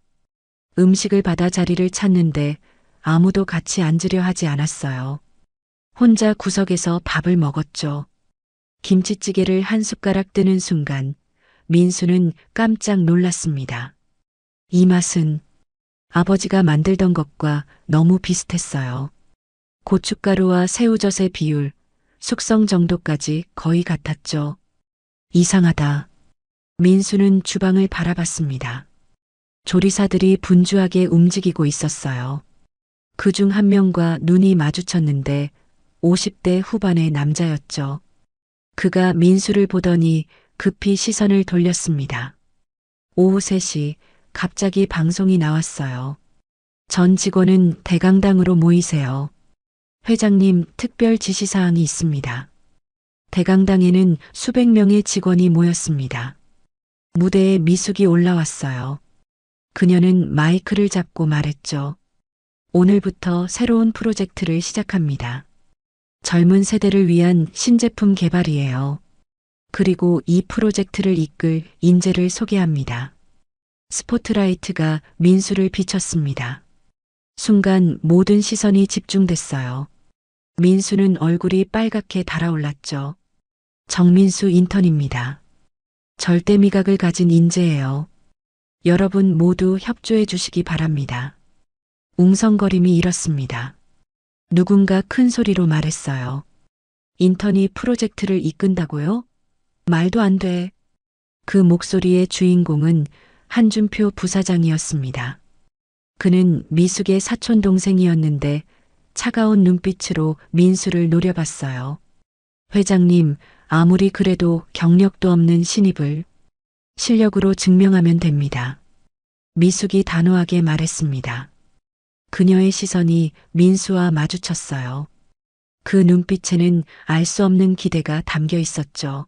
음식을 받아 자리를 찾는데 아무도 같이 앉으려 하지 않았어요. 혼자 구석에서 밥을 먹었죠. 김치찌개를 한 숟가락 뜨는 순간 민수는 깜짝 놀랐습니다. 이 맛은 아버지가 만들던 것과 너무 비슷했어요. 고춧가루와 새우젓의 비율, 숙성 정도까지 거의 같았죠. 이상하다. 민수는 주방을 바라봤습니다. 조리사들이 분주하게 움직이고 있었어요. 그중 한 명과 눈이 마주쳤는데 50대 후반의 남자였죠. 그가 민수를 보더니 급히 시선을 돌렸습니다. 오후 3시 갑자기 방송이 나왔어요. 전 직원은 대강당으로 모이세요. 회장님 특별 지시사항이 있습니다. 대강당에는 수백 명의 직원이 모였습니다. 무대에 미숙이 올라왔어요. 그녀는 마이크를 잡고 말했죠. 오늘부터 새로운 프로젝트를 시작합니다. 젊은 세대를 위한 신제품 개발이에요. 그리고 이 프로젝트를 이끌 인재를 소개합니다. 스포트라이트가 민수를 비췄습니다. 순간 모든 시선이 집중됐어요. 민수는 얼굴이 빨갛게 달아올랐죠. 정민수 인턴입니다. 절대 미각을 가진 인재예요. 여러분 모두 협조해 주시기 바랍니다. 웅성거림이 일었습니다. 누군가 큰 소리로 말했어요. 인턴이 프로젝트를 이끈다고요? 말도 안 돼. 그 목소리의 주인공은 한준표 부사장이었습니다. 그는 미숙의 사촌 동생이었는데 차가운 눈빛으로 민수를 노려봤어요. 회장님, 아무리 그래도 경력도 없는 신입을 실력으로 증명하면 됩니다. 미숙이 단호하게 말했습니다. 그녀의 시선이 민수와 마주쳤어요. 그 눈빛에는 알 수 없는 기대가 담겨 있었죠.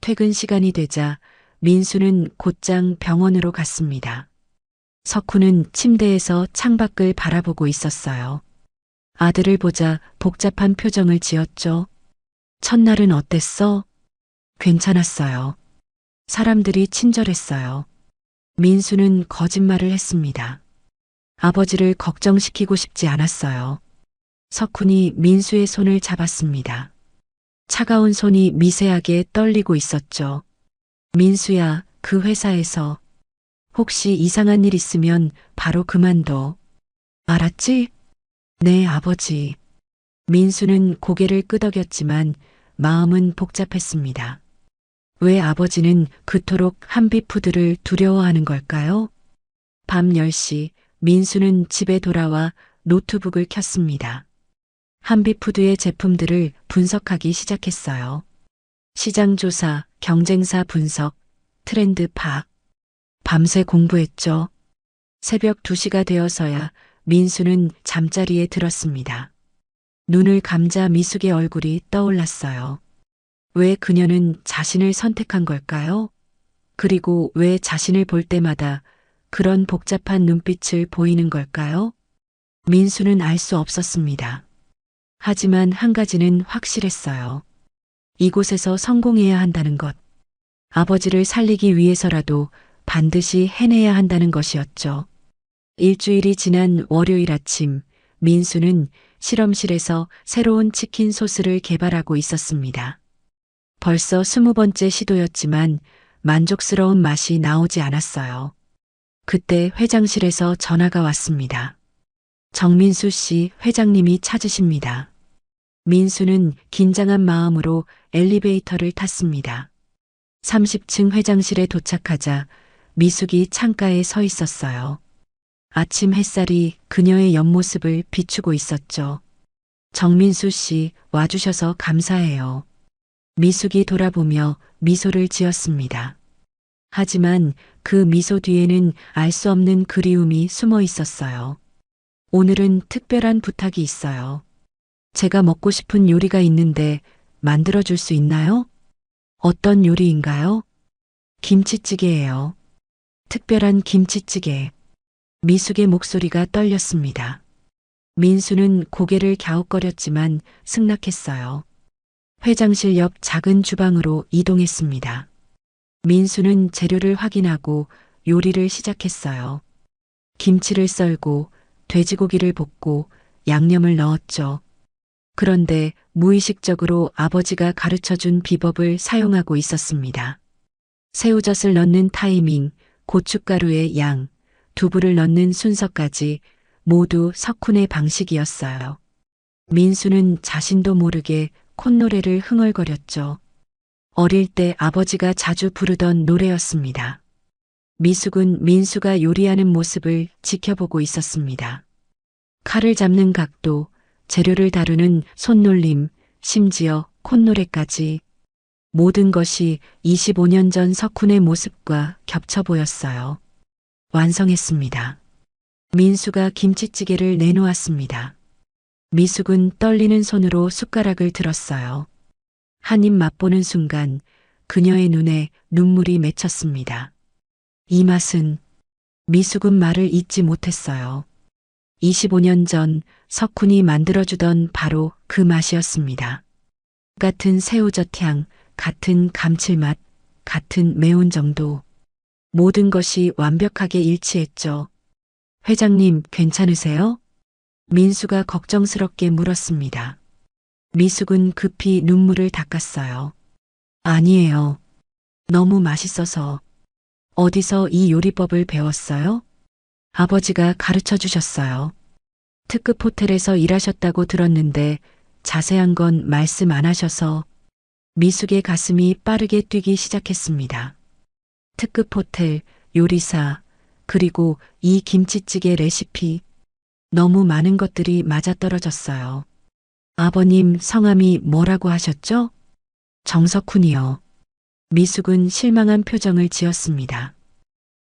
퇴근 시간이 되자 민수는 곧장 병원으로 갔습니다. 석훈은 침대에서 창밖을 바라보고 있었어요. 아들을 보자 복잡한 표정을 지었죠. 첫날은 어땠어? 괜찮았어요. 사람들이 친절했어요. 민수는 거짓말을 했습니다. 아버지를 걱정시키고 싶지 않았어요. 석훈이 민수의 손을 잡았습니다. 차가운 손이 미세하게 떨리고 있었죠. 민수야, 그 회사에서 혹시 이상한 일 있으면 바로 그만둬. 알았지? 네, 아버지. 민수는 고개를 끄덕였지만 마음은 복잡했습니다. 왜 아버지는 그토록 한빛푸드를 두려워하는 걸까요? 밤 10시 민수는 집에 돌아와 노트북을 켰습니다. 한빛푸드의 제품들을 분석하기 시작했어요. 시장 조사, 경쟁사 분석, 트렌드 파악. 밤새 공부했죠. 새벽 2시가 되어서야 민수는 잠자리에 들었습니다. 눈을 감자 미숙의 얼굴이 떠올랐어요. 왜 그녀는 자신을 선택한 걸까요? 그리고 왜 자신을 볼 때마다 그런 복잡한 눈빛을 보이는 걸까요? 민수는 알 수 없었습니다. 하지만 한 가지는 확실했어요. 이곳에서 성공해야 한다는 것. 아버지를 살리기 위해서라도 반드시 해내야 한다는 것이었죠. 일주일이 지난 월요일 아침, 민수는 실험실에서 새로운 치킨 소스를 개발하고 있었습니다. 벌써 20번째 시도였지만 만족스러운 맛이 나오지 않았어요. 그때 회장실에서 전화가 왔습니다. 정민수 씨 회장님이 찾으십니다. 민수는 긴장한 마음으로 엘리베이터를 탔습니다. 30층 회장실에 도착하자 미숙이 창가에 서 있었어요. 아침 햇살이 그녀의 옆모습을 비추고 있었죠. 정민수 씨 와주셔서 감사해요. 미숙이 돌아보며 미소를 지었습니다. 하지만 그 미소 뒤에는 알 수 없는 그리움이 숨어 있었어요. 오늘은 특별한 부탁이 있어요. 제가 먹고 싶은 요리가 있는데 만들어줄 수 있나요? 어떤 요리인가요? 김치찌개예요. 특별한 김치찌개. 미숙의 목소리가 떨렸습니다. 민수는 고개를 갸웃거렸지만 승낙했어요. 회장실 옆 작은 주방으로 이동했습니다. 민수는 재료를 확인하고 요리를 시작했어요. 김치를 썰고 돼지고기를 볶고 양념을 넣었죠. 그런데 무의식적으로 아버지가 가르쳐 준 비법을 사용하고 있었습니다. 새우젓을 넣는 타이밍, 고춧가루의 양, 두부를 넣는 순서까지 모두 석훈의 방식이었어요. 민수는 자신도 모르게 콧노래를 흥얼거렸죠. 어릴 때 아버지가 자주 부르던 노래였습니다. 미숙은 민수가 요리하는 모습을 지켜보고 있었습니다. 칼을 잡는 각도, 재료를 다루는 손놀림, 심지어 콧노래까지 모든 것이 25년 전 석훈의 모습과 겹쳐 보였어요. 완성했습니다. 민수가 김치찌개를 내놓았습니다. 미숙은 떨리는 손으로 숟가락을 들었어요. 한 입 맛보는 순간 그녀의 눈에 눈물이 맺혔습니다. 이 맛은 미숙은 말을 잇지 못했어요. 25년 전 석훈이 만들어주던 바로 그 맛이었습니다. 같은 새우젓 향, 같은 감칠맛, 같은 매운 정도. 모든 것이 완벽하게 일치했죠. 회장님, 괜찮으세요? 민수가 걱정스럽게 물었습니다. 미숙은 급히 눈물을 닦았어요. 아니에요. 너무 맛있어서. 어디서 이 요리법을 배웠어요? 아버지가 가르쳐 주셨어요. 특급 호텔에서 일하셨다고 들었는데 자세한 건 말씀 안 하셔서 미숙의 가슴이 빠르게 뛰기 시작했습니다. 특급 호텔, 요리사, 그리고 이 김치찌개 레시피. 너무 많은 것들이 맞아떨어졌어요. 아버님 성함이 뭐라고 하셨죠? 정석훈이요. 미숙은 실망한 표정을 지었습니다.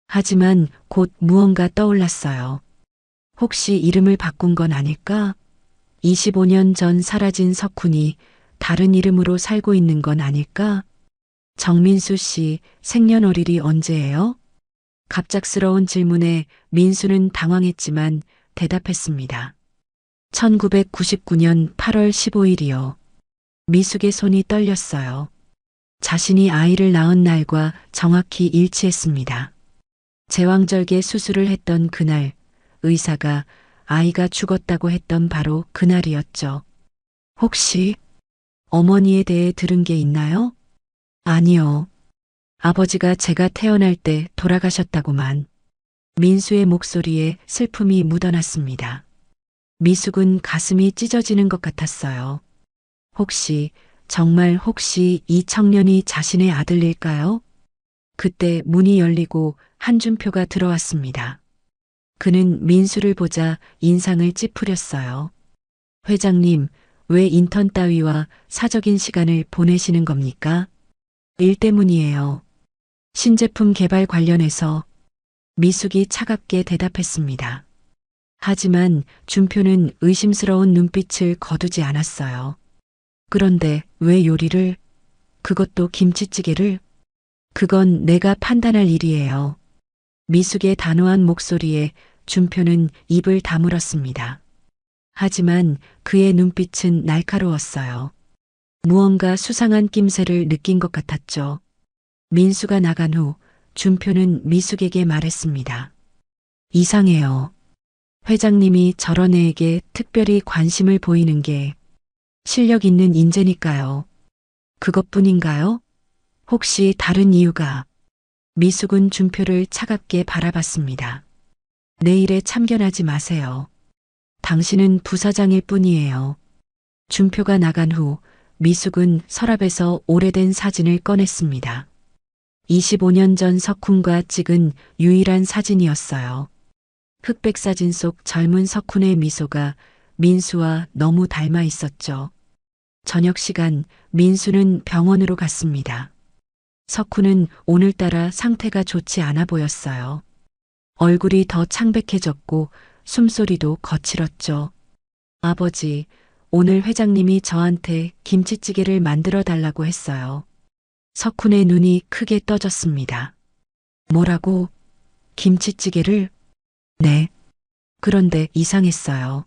하지만 곧 무언가 떠올랐어요. 혹시 이름을 바꾼 건 아닐까? 25년 전 사라진 석훈이 다른 이름으로 살고 있는 건 아닐까? 정민수 씨 생년월일이 언제예요? 갑작스러운 질문에 민수는 당황했지만 대답했습니다. 1999년 8월 15일이요. 미숙의 손이 떨렸어요. 자신이 아이를 낳은 날과 정확히 일치했습니다. 제왕절개 수술을 했던 그날, 의사가 아이가 죽었다고 했던 바로 그날이었죠. 혹시 어머니에 대해 들은 게 있나요? 아니요. 아버지가 제가 태어날 때 돌아가셨다고만. 민수의 목소리에 슬픔이 묻어났습니다. 미숙은 가슴이 찢어지는 것 같았어요. 혹시, 정말 혹시 이 청년이 자신의 아들일까요? 그때 문이 열리고 한준표가 들어왔습니다. 그는 민수를 보자 인상을 찌푸렸어요. 회장님, 왜 인턴 따위와 사적인 시간을 보내시는 겁니까? 일 때문이에요. 신제품 개발 관련해서. 미숙이 차갑게 대답했습니다. 하지만 준표는 의심스러운 눈빛을 거두지 않았어요. 그런데 왜 요리를? 그것도 김치찌개를? 그건 내가 판단할 일이에요. 미숙의 단호한 목소리에 준표는 입을 다물었습니다. 하지만 그의 눈빛은 날카로웠어요. 무언가 수상한 낌새를 느낀 것 같았죠. 민수가 나간 후 준표는 미숙에게 말했습니다. 이상해요. 회장님이 저런 애에게 특별히 관심을 보이는 게 실력 있는 인재니까요. 그것뿐인가요? 혹시 다른 이유가? 미숙은 준표를 차갑게 바라봤습니다. 내 일에 참견하지 마세요. 당신은 부사장일 뿐이에요. 준표가 나간 후 미숙은 서랍에서 오래된 사진을 꺼냈습니다. 25년 전 석훈과 찍은 유일한 사진이었어요. 흑백 사진 속 젊은 석훈의 미소가 민수와 너무 닮아 있었죠. 저녁 시간 민수는 병원으로 갔습니다. 석훈은 오늘따라 상태가 좋지 않아 보였어요. 얼굴이 더 창백해졌고 숨소리도 거칠었죠. 아버지, 오늘 회장님이 저한테 김치찌개를 만들어 달라고 했어요. 석훈의 눈이 크게 떠졌습니다. 뭐라고? 김치찌개를? 네. 그런데 이상했어요.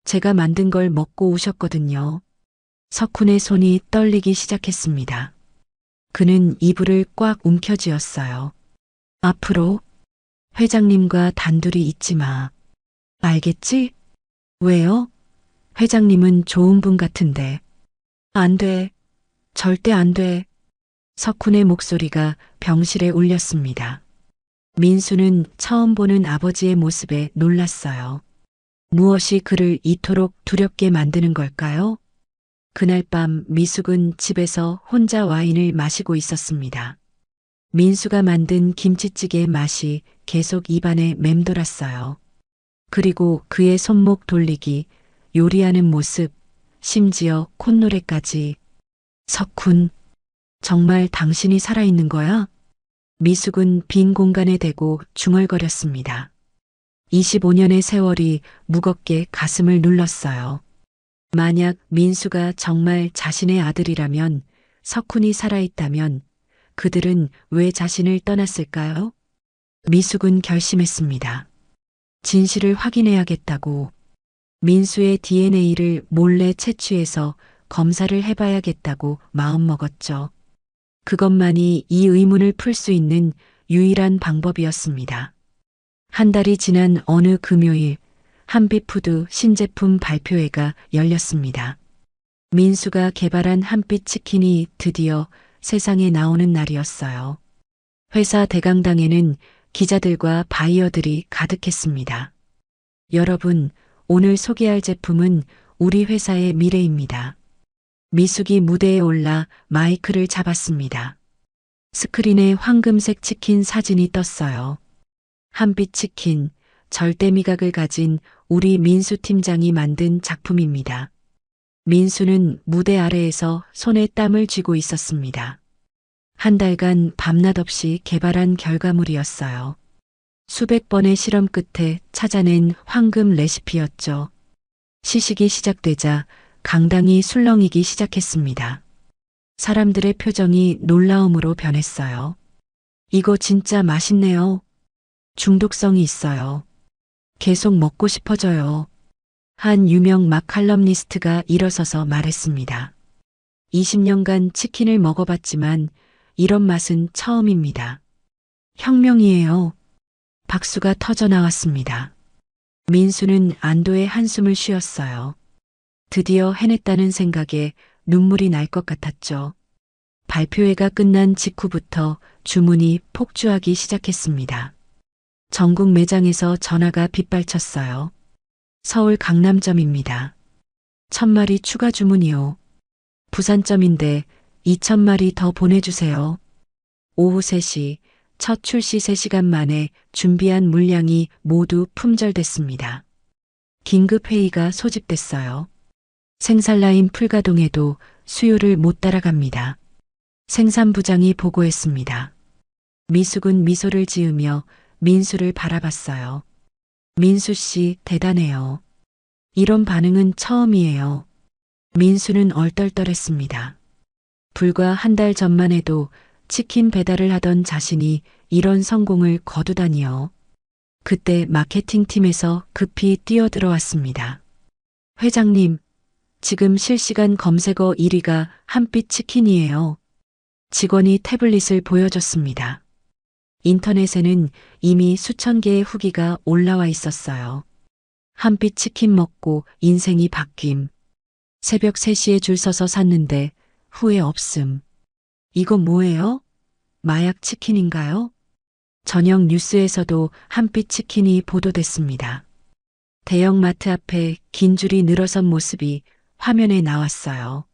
제가 만든 걸 먹고 오셨거든요. 석훈의 손이 떨리기 시작했습니다. 그는 이불을 꽉 움켜쥐었어요. 앞으로 회장님과 단둘이 있지 마. 알겠지? 왜요? 회장님은 좋은 분 같은데. 안 돼. 절대 안 돼. 석훈의 목소리가 병실에 울렸습니다. 민수는 처음 보는 아버지의 모습에 놀랐어요. 무엇이 그를 이토록 두렵게 만드는 걸까요? 그날 밤 미숙은 집에서 혼자 와인을 마시고 있었습니다. 민수가 만든 김치찌개의 맛이 계속 입안에 맴돌았어요. 그리고 그의 손목 돌리기, 요리하는 모습, 심지어 콧노래까지. 석훈, 정말 당신이 살아있는 거야? 미숙은 빈 공간에 대고 중얼거렸습니다. 25년의 세월이 무겁게 가슴을 눌렀어요. 만약 민수가 정말 자신의 아들이라면, 석훈이 살아있다면 그들은 왜 자신을 떠났을까요? 미숙은 결심했습니다. 진실을 확인해야겠다고. 민수의 DNA를 몰래 채취해서 검사를 해봐야겠다고 마음먹었죠. 그것만이 이 의문을 풀 수 있는 유일한 방법이었습니다. 한 달이 지난 어느 금요일, 한빛푸드 신제품 발표회가 열렸습니다. 민수가 개발한 한빛 치킨이 드디어 세상에 나오는 날이었어요. 회사 대강당에는 기자들과 바이어들이 가득했습니다. 여러분, 오늘 소개할 제품은 우리 회사의 미래입니다. 미숙이 무대에 올라 마이크를 잡았습니다. 스크린에 황금색 치킨 사진이 떴어요. 한빛 치킨, 절대 미각을 가진 우리 민수 팀장이 만든 작품입니다. 민수는 무대 아래에서 손에 땀을 쥐고 있었습니다. 한 달간 밤낮 없이 개발한 결과물이었어요. 수백 번의 실험 끝에 찾아낸 황금 레시피였죠. 시식이 시작되자 강당이 술렁이기 시작했습니다. 사람들의 표정이 놀라움으로 변했어요. 이거 진짜 맛있네요. 중독성이 있어요. 계속 먹고 싶어져요. 한 유명 마칼럼니스트가 일어서서 말했습니다. 20년간 치킨을 먹어봤지만 이런 맛은 처음입니다. 혁명이에요. 박수가 터져 나왔습니다. 민수는 안도의 한숨을 쉬었어요. 드디어 해냈다는 생각에 눈물이 날 것 같았죠. 발표회가 끝난 직후부터 주문이 폭주하기 시작했습니다. 전국 매장에서 전화가 빗발쳤어요. 서울 강남점입니다. 1000마리 추가 주문이요. 부산점인데 2000마리 더 보내주세요. 오후 3시, 첫 출시 3시간 만에 준비한 물량이 모두 품절됐습니다. 긴급 회의가 소집됐어요. 생산라인 풀가동에도 수요를 못 따라갑니다. 생산부장이 보고했습니다. 미숙은 미소를 지으며 민수를 바라봤어요. 민수 씨 대단해요. 이런 반응은 처음이에요. 민수는 얼떨떨했습니다. 불과 한 달 전만 해도 치킨 배달을 하던 자신이 이런 성공을 거두다니요. 그때 마케팅팀에서 급히 뛰어들어왔습니다. 회장님, 지금 실시간 검색어 1위가 한빛 치킨이에요. 직원이 태블릿을 보여줬습니다. 인터넷에는 이미 수천 개의 후기가 올라와 있었어요. 한빛 치킨 먹고 인생이 바뀜. 새벽 3시에 줄 서서 샀는데 후회 없음. 이거 뭐예요? 마약 치킨인가요? 저녁 뉴스에서도 한빛 치킨이 보도됐습니다. 대형마트 앞에 긴 줄이 늘어선 모습이 화면에 나왔어요.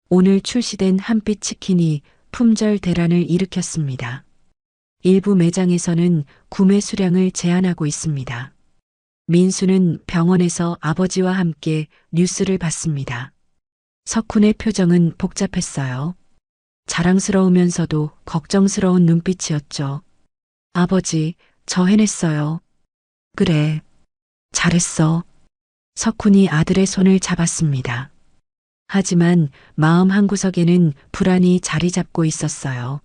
오늘 출시된 한빛 치킨이 품절 대란을 일으켰습니다. 일부 매장에서는 구매 수량을 제한하고 있습니다. 민수는 병원에서 아버지와 함께 뉴스를 봤습니다. 석훈의 표정은 복잡했어요. 자랑스러우면서도 걱정스러운 눈빛이었죠. 아버지, 저 해냈어요. 그래, 잘했어. 석훈이 아들의 손을 잡았습니다. 하지만 마음 한구석에는 불안이 자리 잡고 있었어요.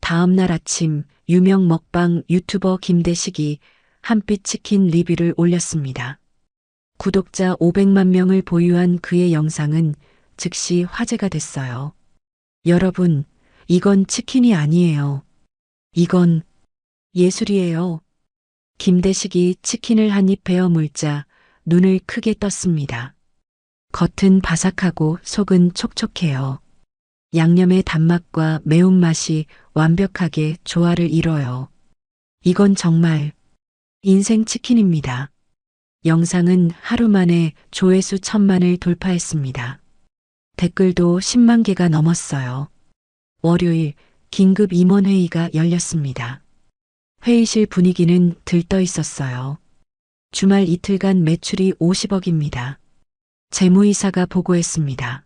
다음 날 아침 유명 먹방 유튜버 김대식이 한빛 치킨 리뷰를 올렸습니다. 구독자 500만 명을 보유한 그의 영상은 즉시 화제가 됐어요. 여러분, 이건 치킨이 아니에요. 이건 예술이에요. 김대식이 치킨을 한 입 베어 물자 눈을 크게 떴습니다. 겉은 바삭하고 속은 촉촉해요. 양념의 단맛과 매운맛이 완벽하게 조화를 이뤄요. 이건 정말 인생 치킨입니다. 영상은 하루 만에 조회수 1000만을 돌파했습니다. 댓글도 10만 개가 넘었어요. 월요일 긴급 임원회의가 열렸습니다. 회의실 분위기는 들떠 있었어요. 주말 이틀간 매출이 50억입니다. 재무이사가 보고했습니다.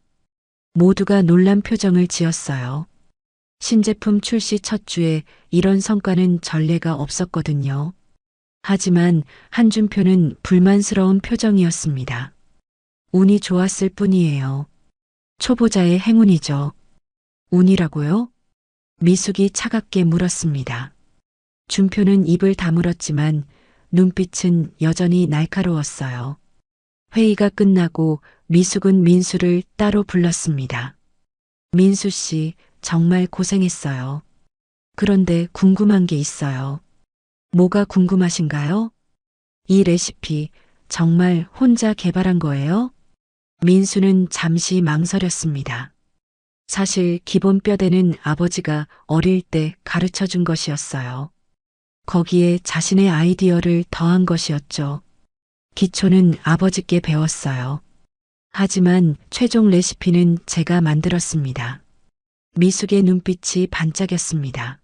모두가 놀란 표정을 지었어요. 신제품 출시 첫 주에 이런 성과는 전례가 없었거든요. 하지만 한준표는 불만스러운 표정이었습니다. 운이 좋았을 뿐이에요. 초보자의 행운이죠. 운이라고요? 미숙이 차갑게 물었습니다. 준표는 입을 다물었지만 눈빛은 여전히 날카로웠어요. 회의가 끝나고 미숙은 민수를 따로 불렀습니다. 민수 씨, 정말 고생했어요. 그런데 궁금한 게 있어요. 뭐가 궁금하신가요? 이 레시피 정말 혼자 개발한 거예요? 민수는 잠시 망설였습니다. 사실 기본 뼈대는 아버지가 어릴 때 가르쳐 준 것이었어요. 거기에 자신의 아이디어를 더한 것이었죠. 기초는 아버지께 배웠어요. 하지만 최종 레시피는 제가 만들었습니다. 미숙의 눈빛이 반짝였습니다.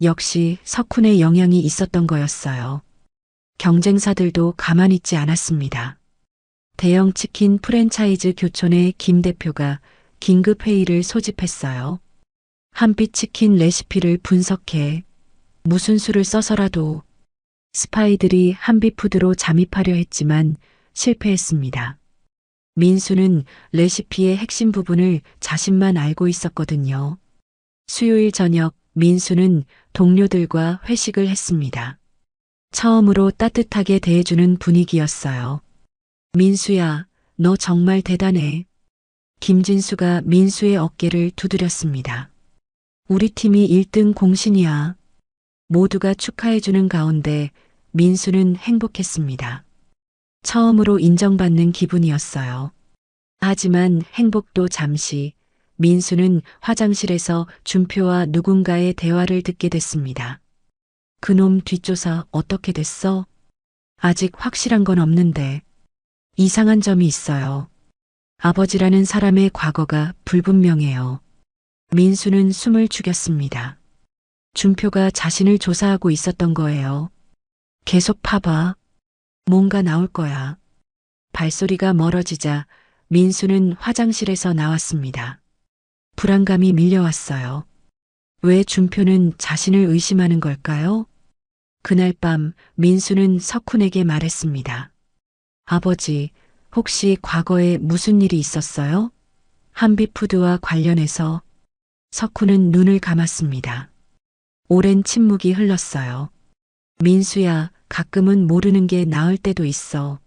역시 석훈의 영향이 있었던 거였어요. 경쟁사들도 가만히 있지 않았습니다. 대형 치킨 프랜차이즈 교촌의 김 대표가 긴급 회의를 소집했어요. 한빛 치킨 레시피를 분석해 무슨 수를 써서라도 스파이들이 한빛푸드로 잠입하려 했지만 실패했습니다. 민수는 레시피의 핵심 부분을 자신만 알고 있었거든요. 수요일 저녁 민수는 동료들과 회식을 했습니다. 처음으로 따뜻하게 대해주는 분위기였어요. 민수야, 너 정말 대단해. 김진수가 민수의 어깨를 두드렸습니다. 우리 팀이 1등 공신이야. 모두가 축하해주는 가운데 민수는 행복했습니다. 처음으로 인정받는 기분이었어요. 하지만 행복도 잠시, 민수는 화장실에서 준표와 누군가의 대화를 듣게 됐습니다. 그놈 뒷조사 어떻게 됐어? 아직 확실한 건 없는데 이상한 점이 있어요. 아버지라는 사람의 과거가 불분명해요. 민수는 숨을 죽였습니다. 준표가 자신을 조사하고 있었던 거예요. 계속 파봐. 뭔가 나올 거야. 발소리가 멀어지자 민수는 화장실에서 나왔습니다. 불안감이 밀려왔어요. 왜 준표는 자신을 의심하는 걸까요? 그날 밤 민수는 석훈에게 말했습니다. 아버지, 혹시 과거에 무슨 일이 있었어요? 한빛푸드와 관련해서. 석훈은 눈을 감았습니다. 오랜 침묵이 흘렀어요. 민수야, 가끔은 모르는 게 나을 때도 있어.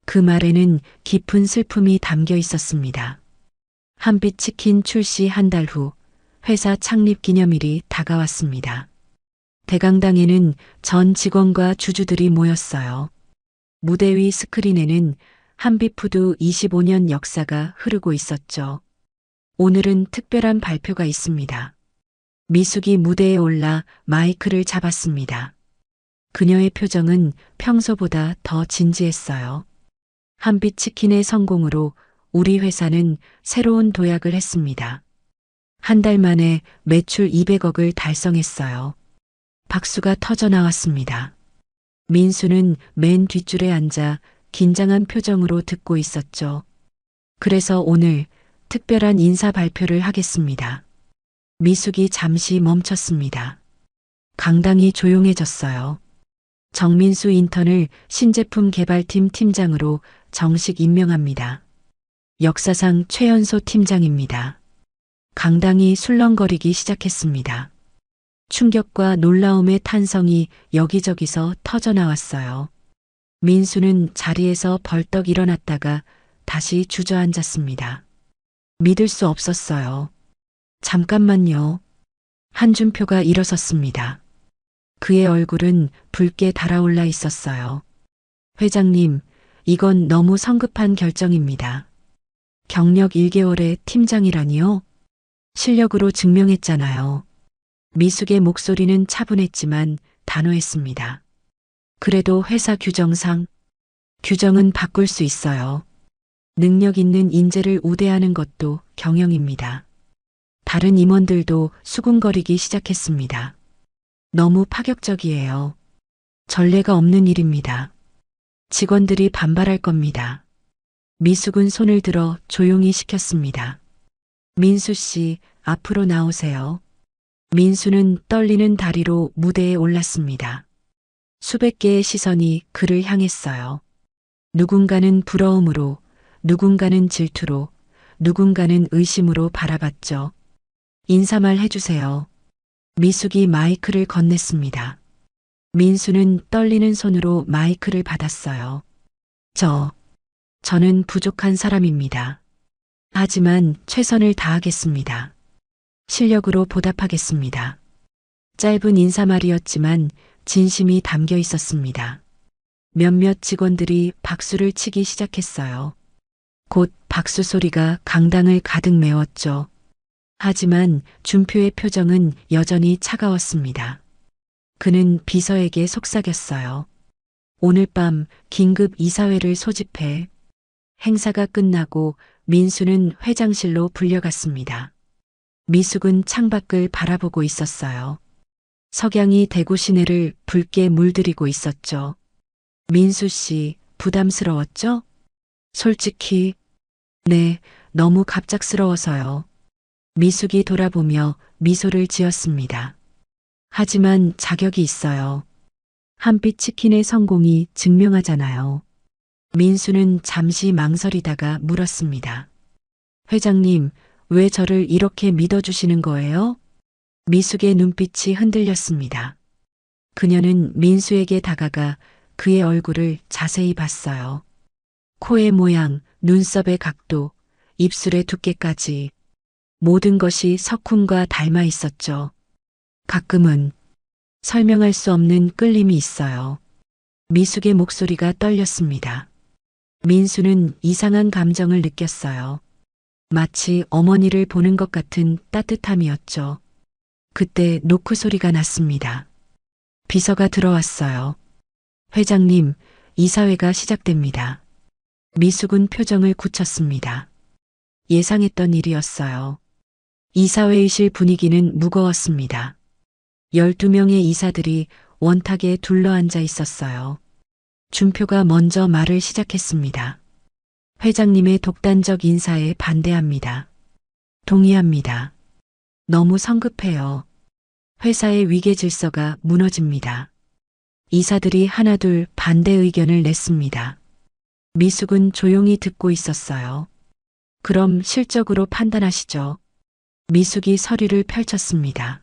그 말에는 깊은 슬픔이 담겨 있었습니다. 한빛 치킨 출시 한 달 후 회사 창립 기념일이 다가왔습니다. 대강당에는 전 직원과 주주들이 모였어요. 무대 위 스크린에는 한빛푸드 25년 역사가 흐르고 있었죠. 오늘은 특별한 발표가 있습니다. 미숙이 무대에 올라 마이크를 잡았습니다. 그녀의 표정은 평소보다 더 진지했어요. 한빛 치킨의 성공으로 우리 회사는 새로운 도약을 했습니다. 한 달 만에 매출 200억을 달성했어요. 박수가 터져 나왔습니다. 민수는 맨 뒷줄에 앉아 긴장한 표정으로 듣고 있었죠. 그래서 오늘 특별한 인사 발표를 하겠습니다. 미숙이 잠시 멈췄습니다. 강당이 조용해졌어요. 정민수 인턴을 신제품 개발팀 팀장으로 정식 임명합니다. 역사상 최연소 팀장입니다. 강당이 술렁거리기 시작했습니다. 충격과 놀라움의 탄성이 여기저기서 터져나왔어요. 민수는 자리에서 벌떡 일어났다가 다시 주저앉았습니다. 믿을 수 없었어요. 잠깐만요. 한준표가 일어섰습니다. 그의 얼굴은 붉게 달아올라 있었어요. 회장님, 이건 너무 성급한 결정입니다. 경력 1개월에 팀장이라니요? 실력으로 증명했잖아요. 미숙의 목소리는 차분했지만 단호했습니다. 그래도 회사 규정은 바꿀 수 있어요. 능력 있는 인재를 우대하는 것도 경영입니다. 다른 임원들도 수군거리기 시작했습니다. 너무 파격적이에요. 전례가 없는 일입니다. 직원들이 반발할 겁니다. 미숙은 손을 들어 조용히 시켰습니다. 민수 씨, 앞으로 나오세요. 민수는 떨리는 다리로 무대에 올랐습니다. 수백 개의 시선이 그를 향했어요. 누군가는 부러움으로, 누군가는 질투로, 누군가는 의심으로 바라봤죠. 인사말 해주세요. 미숙이 마이크를 건넸습니다. 민수는 떨리는 손으로 마이크를 받았어요. 저는 부족한 사람입니다. 하지만 최선을 다하겠습니다. 실력으로 보답하겠습니다. 짧은 인사말이었지만 진심이 담겨 있었습니다. 몇몇 직원들이 박수를 치기 시작했어요. 곧 박수 소리가 강당을 가득 메웠죠. 하지만 준표의 표정은 여전히 차가웠습니다. 그는 비서에게 속삭였어요. 오늘 밤 긴급 이사회를 소집해. 행사가 끝나고 민수는 회장실로 불려갔습니다. 미숙은 창밖을 바라보고 있었어요. 석양이 대구 시내를 붉게 물들이고 있었죠. 민수 씨, 부담스러웠죠? 솔직히, 네, 너무 갑작스러워서요. 미숙이 돌아보며 미소를 지었습니다. 하지만 자격이 있어요. 한빛 치킨의 성공이 증명하잖아요. 민수는 잠시 망설이다가 물었습니다. 회장님, 왜 저를 이렇게 믿어주시는 거예요? 미숙의 눈빛이 흔들렸습니다. 그녀는 민수에게 다가가 그의 얼굴을 자세히 봤어요. 코의 모양, 눈썹의 각도, 입술의 두께까지 모든 것이 석훈과 닮아 있었죠. 가끔은 설명할 수 없는 끌림이 있어요. 미숙의 목소리가 떨렸습니다. 민수는 이상한 감정을 느꼈어요. 마치 어머니를 보는 것 같은 따뜻함이었죠. 그때 노크 소리가 났습니다. 비서가 들어왔어요. 회장님, 이사회가 시작됩니다. 미숙은 표정을 굳혔습니다. 예상했던 일이었어요. 이사회의실 분위기는 무거웠습니다. 12명의 이사들이 원탁에 둘러앉아 있었어요. 준표가 먼저 말을 시작했습니다. 회장님의 독단적 인사에 반대합니다. 동의합니다. 너무 성급해요. 회사의 위계 질서가 무너집니다. 이사들이 하나둘 반대 의견을 냈습니다. 미숙은 조용히 듣고 있었어요. 그럼 실적으로 판단하시죠. 미숙이 서류를 펼쳤습니다.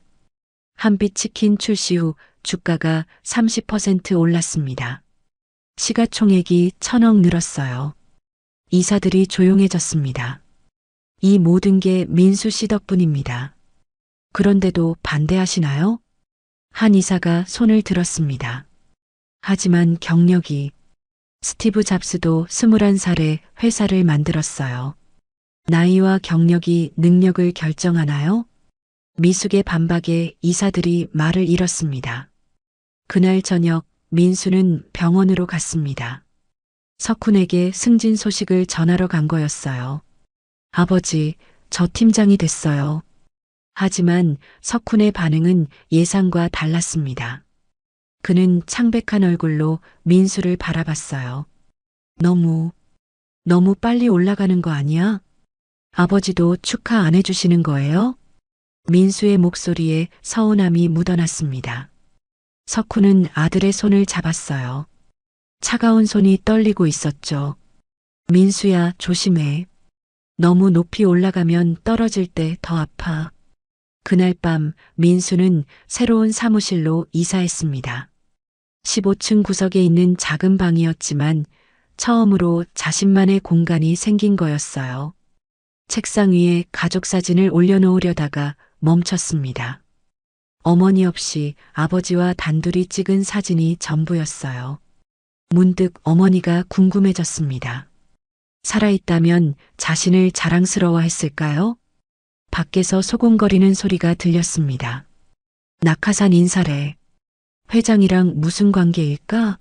한빛 치킨 출시 후 주가가 30% 올랐습니다. 시가총액이 1,000억 늘었어요. 이사들이 조용해졌습니다. 이 모든 게 민수 씨 덕분입니다. 그런데도 반대하시나요? 한 이사가 손을 들었습니다. 하지만 경력이 스티브 잡스도 21살에 회사를 만들었어요. 나이와 경력이 능력을 결정하나요? 미숙의 반박에 이사들이 말을 잃었습니다. 그날 저녁 민수는 병원으로 갔습니다. 석훈에게 승진 소식을 전하러 간 거였어요. 아버지, 저 팀장이 됐어요. 하지만 석훈의 반응은 예상과 달랐습니다. 그는 창백한 얼굴로 민수를 바라봤어요. 너무 빨리 올라가는 거 아니야? 아버지도 축하 안 해주시는 거예요? 민수의 목소리에 서운함이 묻어났습니다. 석훈은 아들의 손을 잡았어요. 차가운 손이 떨리고 있었죠. 민수야, 조심해. 너무 높이 올라가면 떨어질 때 더 아파. 그날 밤 민수는 새로운 사무실로 이사했습니다. 15층 구석에 있는 작은 방이었지만 처음으로 자신만의 공간이 생긴 거였어요. 책상 위에 가족 사진을 올려놓으려다가 멈췄습니다. 어머니 없이 아버지와 단둘이 찍은 사진이 전부였어요. 문득 어머니가 궁금해졌습니다. 살아있다면 자신을 자랑스러워 했을까요? 밖에서 소곤거리는 소리가 들렸습니다. 낙하산 인사래. 회장이랑 무슨 관계일까?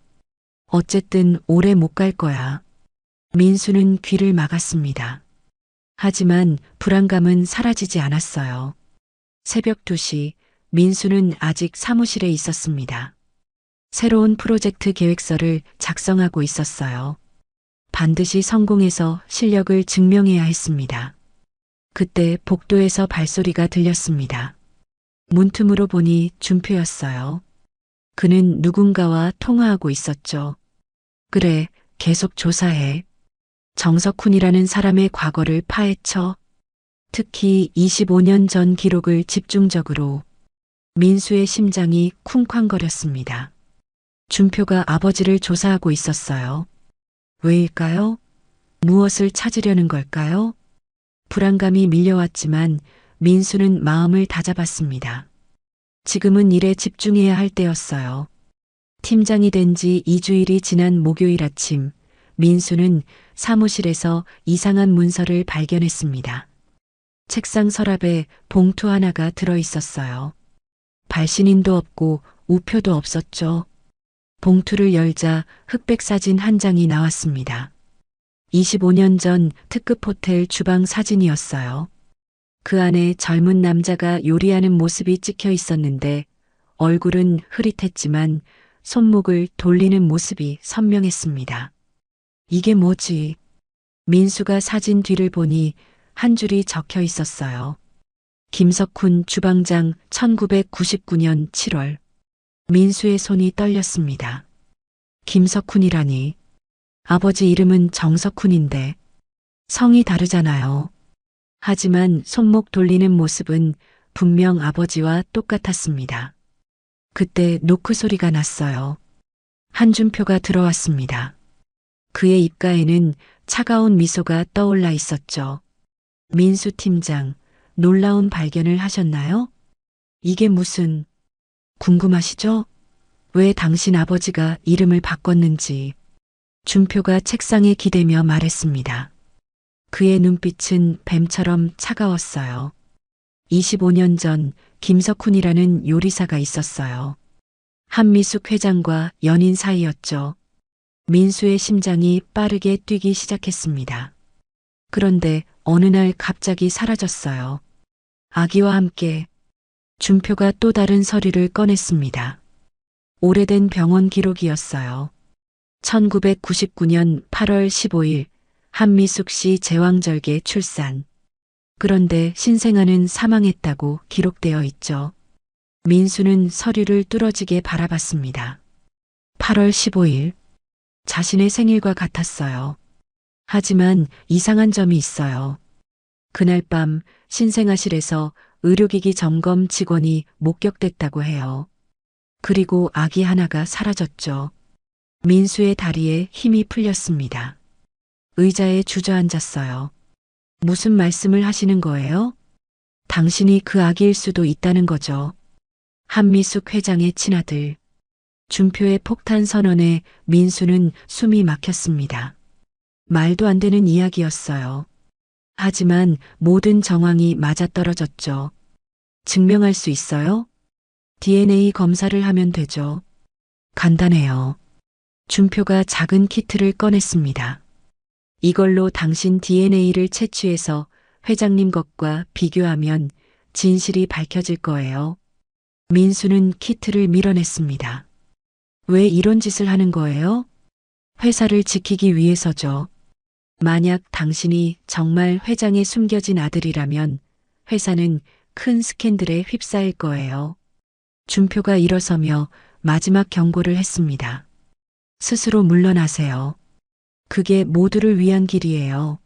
어쨌든 오래 못 갈 거야. 민수는 귀를 막았습니다. 하지만 불안감은 사라지지 않았어요. 새벽 2시, 민수는 아직 사무실에 있었습니다. 새로운 프로젝트 계획서를 작성하고 있었어요. 반드시 성공해서 실력을 증명해야 했습니다. 그때 복도에서 발소리가 들렸습니다. 문틈으로 보니 준표였어요. 그는 누군가와 통화하고 있었죠. 그래, 계속 조사해. 정석훈이라는 사람의 과거를 파헤쳐. 특히 25년 전 기록을 집중적으로. 민수의 심장이 쿵쾅거렸습니다. 준표가 아버지를 조사하고 있었어요. 왜일까요? 무엇을 찾으려는 걸까요? 불안감이 밀려왔지만 민수는 마음을 다잡았습니다. 지금은 일에 집중해야 할 때였어요. 팀장이 된 지 2주일이 지난 목요일 아침, 민수는 사무실에서 이상한 문서를 발견했습니다. 책상 서랍에 봉투 하나가 들어 있었어요. 발신인도 없고 우표도 없었죠. 봉투를 열자 흑백 사진 한 장이 나왔습니다. 25년 전 특급 호텔 주방 사진이었어요. 그 안에 젊은 남자가 요리하는 모습이 찍혀 있었는데 얼굴은 흐릿했지만 손목을 돌리는 모습이 선명했습니다. 이게 뭐지? 민수가 사진 뒤를 보니 한 줄이 적혀 있었어요. 김석훈 주방장 1999년 7월. 민수의 손이 떨렸습니다. 김석훈이라니. 아버지 이름은 정석훈인데 성이 다르잖아요. 하지만 손목 돌리는 모습은 분명 아버지와 똑같았습니다. 그때 노크 소리가 났어요. 한준표가 들어왔습니다. 그의 입가에는 차가운 미소가 떠올라 있었죠. 민수 팀장, 놀라운 발견을 하셨나요? 이게 무슨... 궁금하시죠? 왜 당신 아버지가 이름을 바꿨는지. 준표가 책상에 기대며 말했습니다. 그의 눈빛은 뱀처럼 차가웠어요. 25년 전 김석훈이라는 요리사가 있었어요. 한미숙 회장과 연인 사이였죠. 민수의 심장이 빠르게 뛰기 시작했습니다. 그런데 어느 날 갑자기 사라졌어요. 아기와 함께. 준표가 또 다른 서류를 꺼냈습니다. 오래된 병원 기록이었어요. 1999년 8월 15일 한미숙 씨 제왕절개 출산. 그런데 신생아는 사망했다고 기록되어 있죠. 민수는 서류를 뚫어지게 바라봤습니다. 8월 15일. 자신의 생일과 같았어요. 하지만 이상한 점이 있어요. 그날 밤 신생아실에서 의료기기 점검 직원이 목격됐다고 해요. 그리고 아기 하나가 사라졌죠. 민수의 다리에 힘이 풀렸습니다. 의자에 주저앉았어요. 무슨 말씀을 하시는 거예요? 당신이 그 아기일 수도 있다는 거죠. 한미숙 회장의 친아들. 준표의 폭탄 선언에 민수는 숨이 막혔습니다. 말도 안 되는 이야기였어요. 하지만 모든 정황이 맞아떨어졌죠. 증명할 수 있어요? DNA 검사를 하면 되죠. 간단해요. 준표가 작은 키트를 꺼냈습니다. 이걸로 당신 DNA를 채취해서 회장님 것과 비교하면 진실이 밝혀질 거예요. 민수는 키트를 밀어냈습니다. 왜 이런 짓을 하는 거예요? 회사를 지키기 위해서죠. 만약 당신이 정말 회장의 숨겨진 아들이라면 회사는 큰 스캔들에 휩싸일 거예요. 준표가 일어서며 마지막 경고를 했습니다. 스스로 물러나세요. 그게 모두를 위한 길이에요.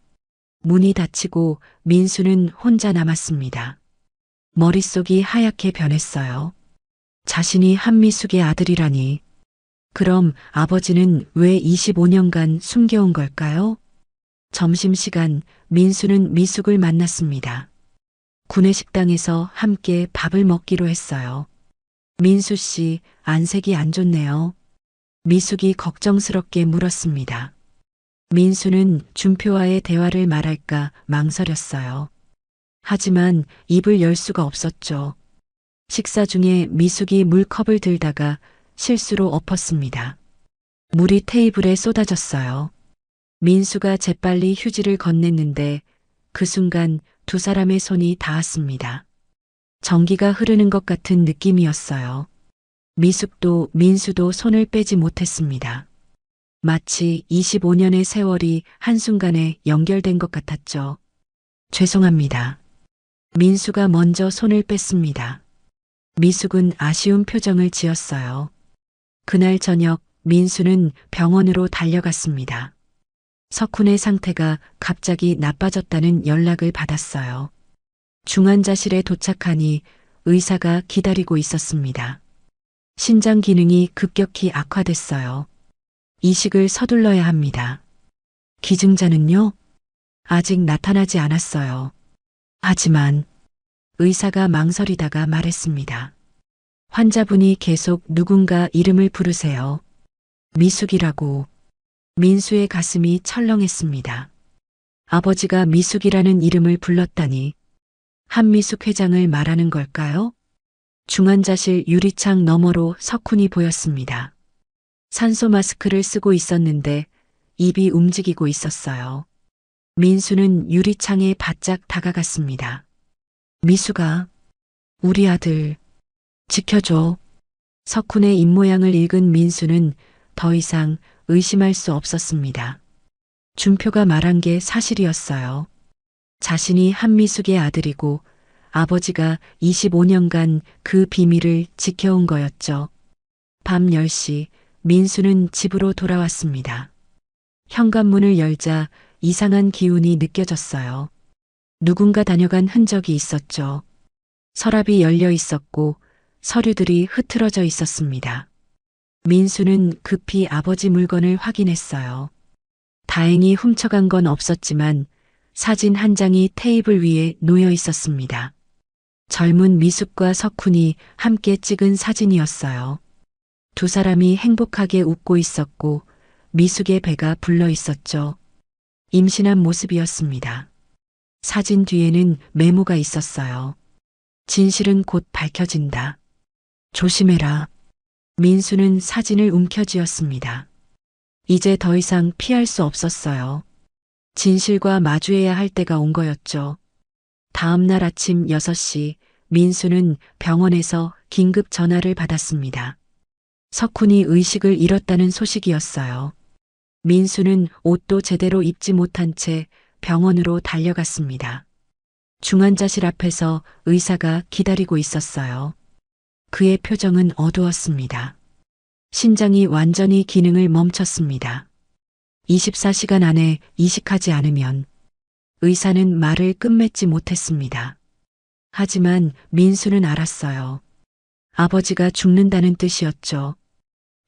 문이 닫히고 민수는 혼자 남았습니다. 머릿속이 하얗게 변했어요. 자신이 한미숙의 아들이라니. 그럼 아버지는 왜 25년간 숨겨온 걸까요? 점심시간 민수는 미숙을 만났습니다. 구내식당에서 함께 밥을 먹기로 했어요. 민수 씨, 안색이 안 좋네요. 미숙이 걱정스럽게 물었습니다. 민수는 준표와의 대화를 말할까 망설였어요. 하지만 입을 열 수가 없었죠. 식사 중에 미숙이 물컵을 들다가 실수로 엎었습니다. 물이 테이블에 쏟아졌어요. 민수가 재빨리 휴지를 건넸는데 그 순간 두 사람의 손이 닿았습니다. 전기가 흐르는 것 같은 느낌이었어요. 미숙도 민수도 손을 빼지 못했습니다. 마치 25년의 세월이 한순간에 연결된 것 같았죠. 죄송합니다. 민수가 먼저 손을 뺐습니다. 미숙은 아쉬운 표정을 지었어요. 그날 저녁 민수는 병원으로 달려갔습니다. 석훈의 상태가 갑자기 나빠졌다는 연락을 받았어요. 중환자실에 도착하니 의사가 기다리고 있었습니다. 신장 기능이 급격히 악화됐어요. 이식을 서둘러야 합니다. 기증자는요? 아직 나타나지 않았어요. 하지만 의사가 망설이다가 말했습니다. 환자분이 계속 누군가 이름을 부르세요. 미숙이라고. 민수의 가슴이 철렁했습니다. 아버지가 미숙이라는 이름을 불렀다니 한미숙 회장을 말하는 걸까요? 중환자실 유리창 너머로 석훈이 보였습니다. 산소 마스크를 쓰고 있었는데 입이 움직이고 있었어요. 민수는 유리창에 바짝 다가갔습니다. 미숙아, 우리 아들, 지켜줘. 석훈의 입모양을 읽은 민수는 더 이상 의심할 수 없었습니다. 준표가 말한 게 사실이었어요. 자신이 한미숙의 아들이고 아버지가 25년간 그 비밀을 지켜온 거였죠. 밤 10시 민수는 집으로 돌아왔습니다. 현관문을 열자 이상한 기운이 느껴졌어요. 누군가 다녀간 흔적이 있었죠. 서랍이 열려 있었고 서류들이 흐트러져 있었습니다. 민수는 급히 아버지 물건을 확인했어요. 다행히 훔쳐간 건 없었지만 사진 한 장이 테이블 위에 놓여 있었습니다. 젊은 미숙과 석훈이 함께 찍은 사진이었어요. 두 사람이 행복하게 웃고 있었고 미숙의 배가 불러 있었죠. 임신한 모습이었습니다. 사진 뒤에는 메모가 있었어요. 진실은 곧 밝혀진다. 조심해라. 민수는 사진을 움켜쥐었습니다. 이제 더 이상 피할 수 없었어요. 진실과 마주해야 할 때가 온 거였죠. 다음 날 아침 6시 민수는 병원에서 긴급 전화를 받았습니다. 석훈이 의식을 잃었다는 소식이었어요. 민수는 옷도 제대로 입지 못한 채 병원으로 달려갔습니다. 중환자실 앞에서 의사가 기다리고 있었어요. 그의 표정은 어두웠습니다. 신장이 완전히 기능을 멈췄습니다. 24시간 안에 이식하지 않으면 의사는 말을 끝맺지 못했습니다. 하지만 민수는 알았어요. 아버지가 죽는다는 뜻이었죠.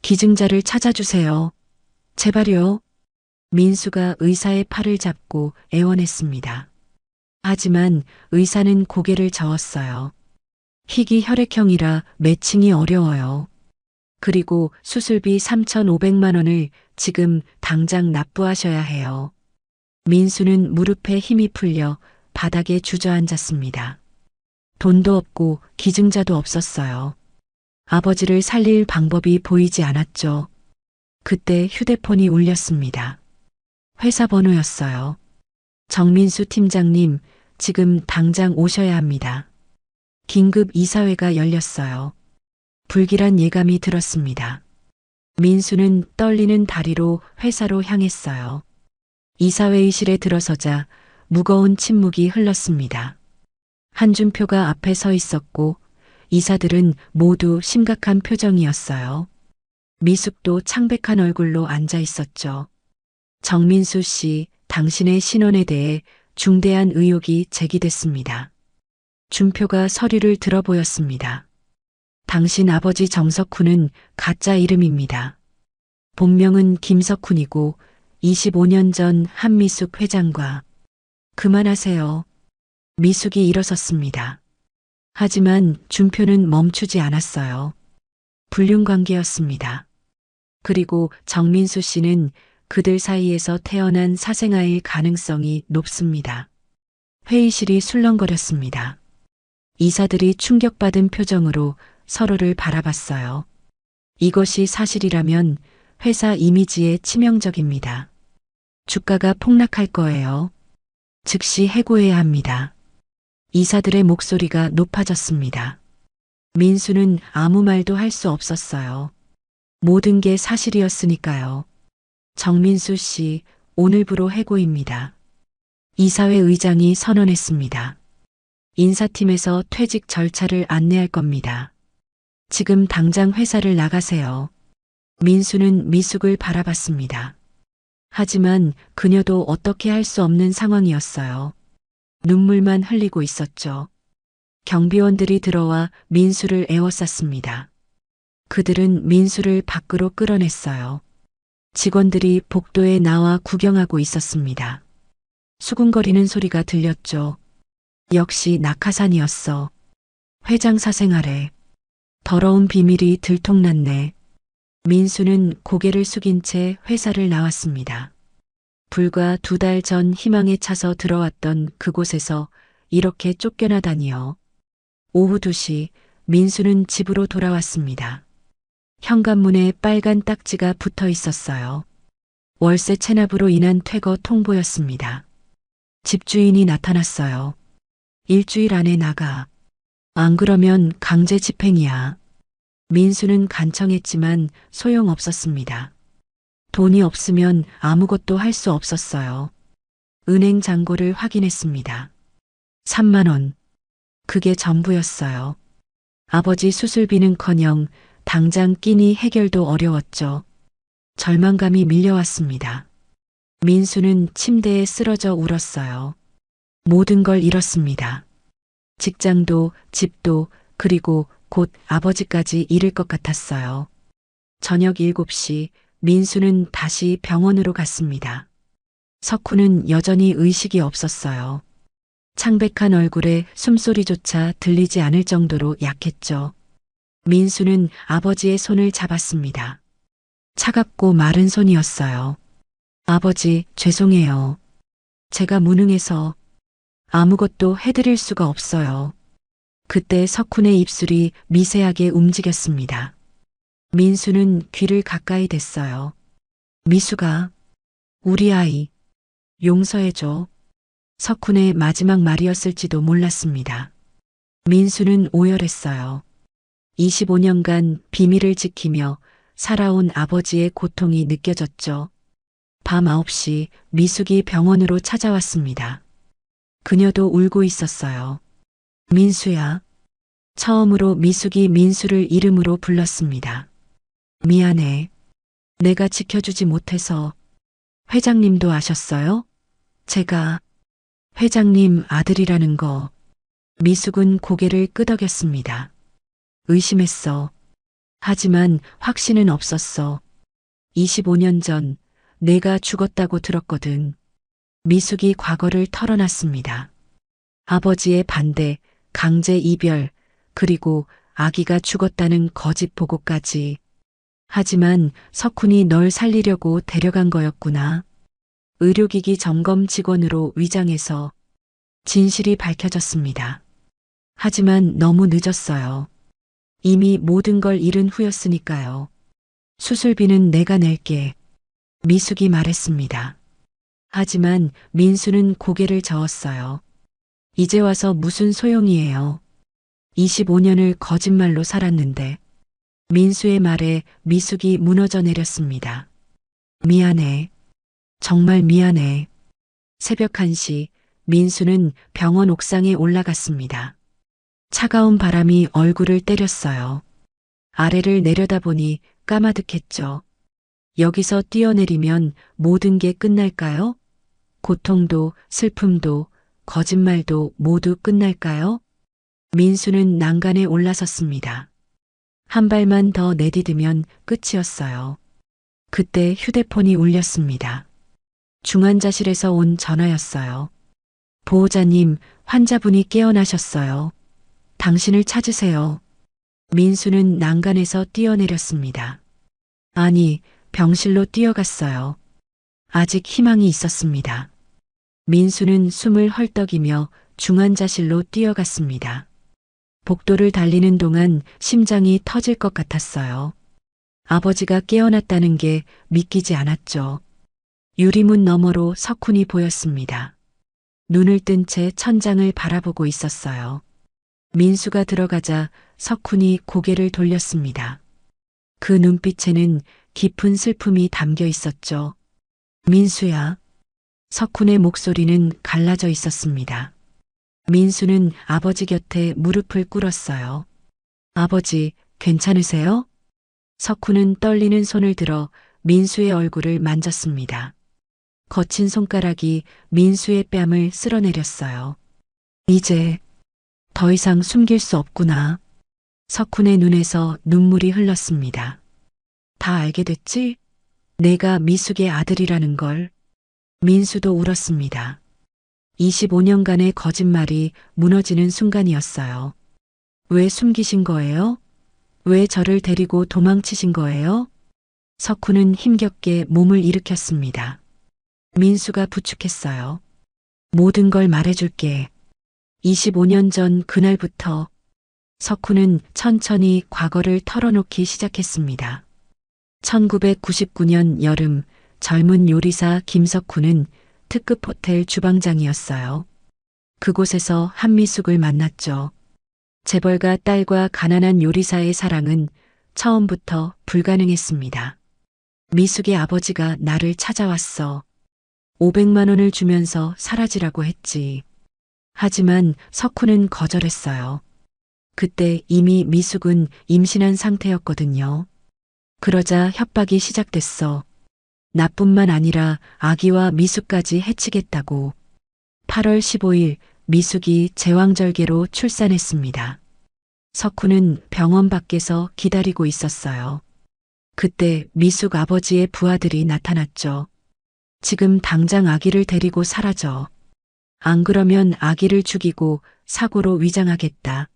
기증자를 찾아주세요. 제발요. 민수가 의사의 팔을 잡고 애원했습니다. 하지만 의사는 고개를 저었어요. 희귀 혈액형이라 매칭이 어려워요. 그리고 수술비 3,500만 원을 지금 당장 납부하셔야 해요. 민수는 무릎에 힘이 풀려 바닥에 주저앉았습니다. 돈도 없고 기증자도 없었어요. 아버지를 살릴 방법이 보이지 않았죠. 그때 휴대폰이 울렸습니다. 회사 번호였어요. 정민수 팀장님, 지금 당장 오셔야 합니다. 긴급 이사회가 열렸어요. 불길한 예감이 들었습니다. 민수는 떨리는 다리로 회사로 향했어요. 이사회의실에 들어서자 무거운 침묵이 흘렀습니다. 한준표가 앞에 서 있었고 이사들은 모두 심각한 표정이었어요. 미숙도 창백한 얼굴로 앉아 있었죠. 정민수 씨, 당신의 신원에 대해 중대한 의혹이 제기됐습니다. 준표가 서류를 들어보였습니다. 당신 아버지 정석훈은 가짜 이름입니다. 본명은 김석훈이고 25년 전 한미숙 회장과 그만하세요. 미숙이 일어섰습니다. 하지만 준표는 멈추지 않았어요. 불륜 관계였습니다. 그리고 정민수 씨는 그들 사이에서 태어난 사생아일 가능성이 높습니다. 회의실이 술렁거렸습니다. 이사들이 충격받은 표정으로 서로를 바라봤어요. 이것이 사실이라면 회사 이미지에 치명적입니다. 주가가 폭락할 거예요. 즉시 해고해야 합니다. 이사들의 목소리가 높아졌습니다. 민수는 아무 말도 할 수 없었어요. 모든 게 사실이었으니까요. 정민수 씨, 오늘부로 해고입니다. 이사회 의장이 선언했습니다. 인사팀에서 퇴직 절차를 안내할 겁니다. 지금 당장 회사를 나가세요. 민수는 미숙을 바라봤습니다. 하지만 그녀도 어떻게 할 수 없는 상황이었어요. 눈물만 흘리고 있었죠. 경비원들이 들어와 민수를 에워쌌습니다. 그들은 민수를 밖으로 끌어냈어요. 직원들이 복도에 나와 구경하고 있었습니다. 수군거리는 소리가 들렸죠. 역시 낙하산이었어. 회장 사생활에 더러운 비밀이 들통났네. 민수는 고개를 숙인 채 회사를 나왔습니다. 불과 2달 전 희망에 차서 들어왔던 그곳에서 이렇게 쫓겨나다니요. 오후 2시 민수는 집으로 돌아왔습니다. 현관문에 빨간 딱지가 붙어 있었어요. 월세 체납으로 인한 퇴거 통보였습니다. 집주인이 나타났어요. 일주일 안에 나가. 안 그러면 강제 집행이야. 민수는 간청했지만 소용없었습니다. 돈이 없으면 아무것도 할 수 없었어요. 은행 잔고를 확인했습니다. 3만 원. 그게 전부였어요. 아버지 수술비는커녕 당장 끼니 해결도 어려웠죠. 절망감이 밀려왔습니다. 민수는 침대에 쓰러져 울었어요. 모든 걸 잃었습니다. 직장도, 집도, 그리고 곧 아버지까지 잃을 것 같았어요. 저녁 7시 민수는 다시 병원으로 갔습니다. 석훈은 여전히 의식이 없었어요. 창백한 얼굴에 숨소리조차 들리지 않을 정도로 약했죠. 민수는 아버지의 손을 잡았습니다. 차갑고 마른 손이었어요. 아버지, 죄송해요. 제가 무능해서 아무것도 해드릴 수가 없어요. 그때 석훈의 입술이 미세하게 움직였습니다. 민수는 귀를 가까이 댔어요. 미수가, 우리 아이, 용서해줘. 석훈의 마지막 말이었을지도 몰랐습니다. 민수는 오열했어요. 25년간 비밀을 지키며 살아온 아버지의 고통이 느껴졌죠. 밤 9시 미숙이 병원으로 찾아왔습니다. 그녀도 울고 있었어요. 민수야. 처음으로 미숙이 민수를 이름으로 불렀습니다. 미안해. 내가 지켜주지 못해서. 회장님도 아셨어요? 제가 회장님 아들이라는 거. 미숙은 고개를 끄덕였습니다. 의심했어. 하지만 확신은 없었어. 25년 전 내가 죽었다고 들었거든. 미숙이 과거를 털어놨습니다. 아버지의 반대, 강제 이별, 그리고 아기가 죽었다는 거짓 보고까지. 하지만 석훈이 널 살리려고 데려간 거였구나. 의료기기 점검 직원으로 위장해서 진실이 밝혀졌습니다. 하지만 너무 늦었어요. 이미 모든 걸 잃은 후였으니까요. 수술비는 내가 낼게. 미숙이 말했습니다. 하지만 민수는 고개를 저었어요. 이제 와서 무슨 소용이에요. 25년을 거짓말로 살았는데. 민수의 말에 미숙이 무너져 내렸습니다. 미안해. 정말 미안해. 새벽 1시 민수는 병원 옥상에 올라갔습니다. 차가운 바람이 얼굴을 때렸어요. 아래를 내려다보니 까마득했죠. 여기서 뛰어내리면 모든 게 끝날까요? 고통도 슬픔도 거짓말도 모두 끝날까요? 민수는 난간에 올라섰습니다. 한 발만 더 내디디면 끝이었어요. 그때 휴대폰이 울렸습니다. 중환자실에서 온 전화였어요. 보호자님, 환자분이 깨어나셨어요. 당신을 찾으세요. 민수는 난간에서 뛰어내렸습니다. 아니, 병실로 뛰어갔어요. 아직 희망이 있었습니다. 민수는 숨을 헐떡이며 중환자실로 뛰어갔습니다. 복도를 달리는 동안 심장이 터질 것 같았어요. 아버지가 깨어났다는 게 믿기지 않았죠. 유리문 너머로 석훈이 보였습니다. 눈을 뜬 채 천장을 바라보고 있었어요. 민수가 들어가자 석훈이 고개를 돌렸습니다. 그 눈빛에는 깊은 슬픔이 담겨 있었죠. 민수야. 석훈의 목소리는 갈라져 있었습니다. 민수는 아버지 곁에 무릎을 꿇었어요. 아버지, 괜찮으세요? 석훈은 떨리는 손을 들어 민수의 얼굴을 만졌습니다. 거친 손가락이 민수의 뺨을 쓸어내렸어요. 이제 더 이상 숨길 수 없구나. 석훈의 눈에서 눈물이 흘렀습니다. 다 알게 됐지? 내가 미숙의 아들이라는 걸. 민수도 울었습니다. 25년간의 거짓말이 무너지는 순간이었어요. 왜 숨기신 거예요? 왜 저를 데리고 도망치신 거예요? 석훈은 힘겹게 몸을 일으켰습니다. 민수가 부축했어요. 모든 걸 말해줄게. 25년 전 그날부터 석훈은 천천히 과거를 털어놓기 시작했습니다. 1999년 여름 젊은 요리사 김석훈은 특급 호텔 주방장이었어요. 그곳에서 한미숙을 만났죠. 재벌가 딸과 가난한 요리사의 사랑은 처음부터 불가능했습니다. 미숙의 아버지가 나를 찾아왔어. 500만 원을 주면서 사라지라고 했지. 하지만 석훈은 거절했어요. 그때 이미 미숙은 임신한 상태였거든요. 그러자 협박이 시작됐어. 나뿐만 아니라 아기와 미숙까지 해치겠다고. 8월 15일 미숙이 제왕절개로 출산했습니다. 석훈은 병원 밖에서 기다리고 있었어요. 그때 미숙 아버지의 부하들이 나타났죠. 지금 당장 아기를 데리고 사라져. 안 그러면 아기를 죽이고 사고로 위장하겠다.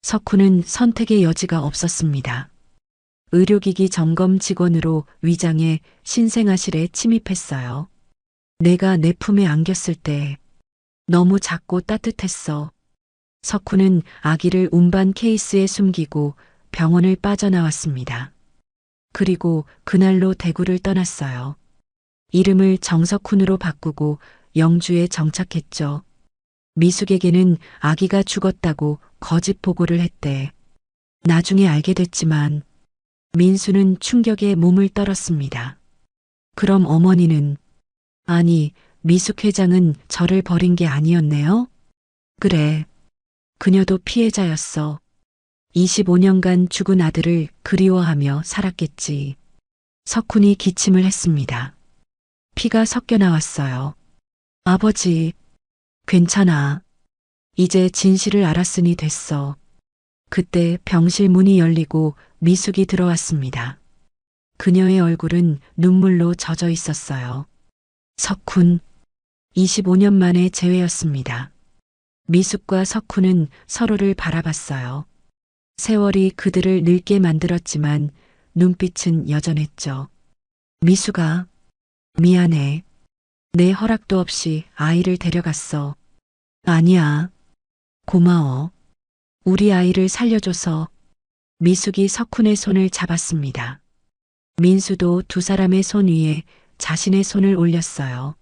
석훈은 선택의 여지가 없었습니다. 의료기기 점검 직원으로 위장해 신생아실에 침입했어요. 내가 내 품에 안겼을 때 너무 작고 따뜻했어. 석훈은 아기를 운반 케이스에 숨기고 병원을 빠져나왔습니다. 그리고 그날로 대구를 떠났어요. 이름을 정석훈으로 바꾸고 영주에 정착했죠. 미숙에게는 아기가 죽었다고 거짓 보고를 했대. 나중에 알게 됐지만 민수는 충격에 몸을 떨었습니다. 그럼 어머니는, 아니, 미숙 회장은 저를 버린 게 아니었네요? 그래. 그녀도 피해자였어. 25년간 죽은 아들을 그리워하며 살았겠지. 석훈이 기침을 했습니다. 피가 섞여 나왔어요. 아버지, 괜찮아. 이제 진실을 알았으니 됐어. 그때 병실 문이 열리고 미숙이 들어왔습니다. 그녀의 얼굴은 눈물로 젖어 있었어요. 석훈, 25년 만에 재회였습니다. 미숙과 석훈은 서로를 바라봤어요. 세월이 그들을 늙게 만들었지만 눈빛은 여전했죠. 미숙아, 미안해. 내 허락도 없이 아이를 데려갔어. 아니야. 고마워. 우리 아이를 살려줘서. 미숙이 석훈의 손을 잡았습니다. 민수도 두 사람의 손 위에 자신의 손을 올렸어요.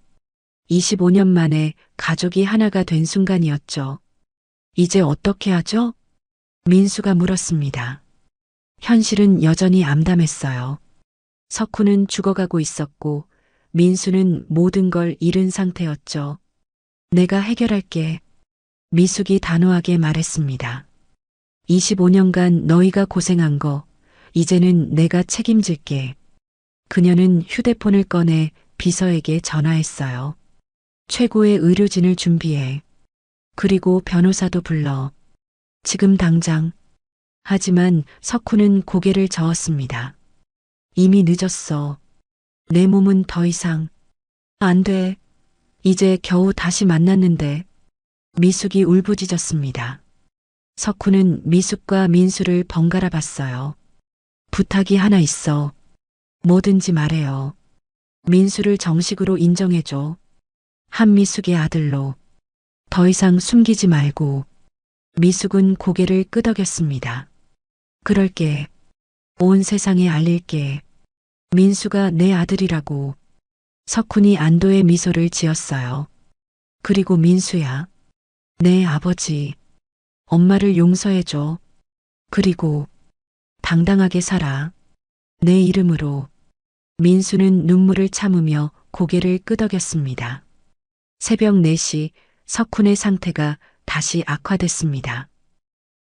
25년 만에 가족이 하나가 된 순간이었죠. 이제 어떻게 하죠? 민수가 물었습니다. 현실은 여전히 암담했어요. 석훈은 죽어가고 있었고 민수는 모든 걸 잃은 상태였죠. 내가 해결할게. 미숙이 단호하게 말했습니다. 25년간 너희가 고생한 거 이제는 내가 책임질게. 그녀는 휴대폰을 꺼내 비서에게 전화했어요. 최고의 의료진을 준비해. 그리고 변호사도 불러. 지금 당장. 하지만 석훈은 고개를 저었습니다. 이미 늦었어. 내 몸은 더 이상. 안 돼. 이제 겨우 다시 만났는데. 미숙이 울부짖었습니다. 석훈은 미숙과 민수를 번갈아 봤어요. 부탁이 하나 있어. 뭐든지 말해요. 민수를 정식으로 인정해줘. 한미숙의 아들로. 더 이상 숨기지 말고. 미숙은 고개를 끄덕였습니다. 그럴게. 온 세상에 알릴게. 민수가 내 아들이라고. 석훈이 안도의 미소를 지었어요. 그리고 민수야. 내 아버지. 엄마를 용서해줘. 그리고 당당하게 살아. 내 이름으로. 민수는 눈물을 참으며 고개를 끄덕였습니다. 새벽 4시 석훈의 상태가 다시 악화됐습니다.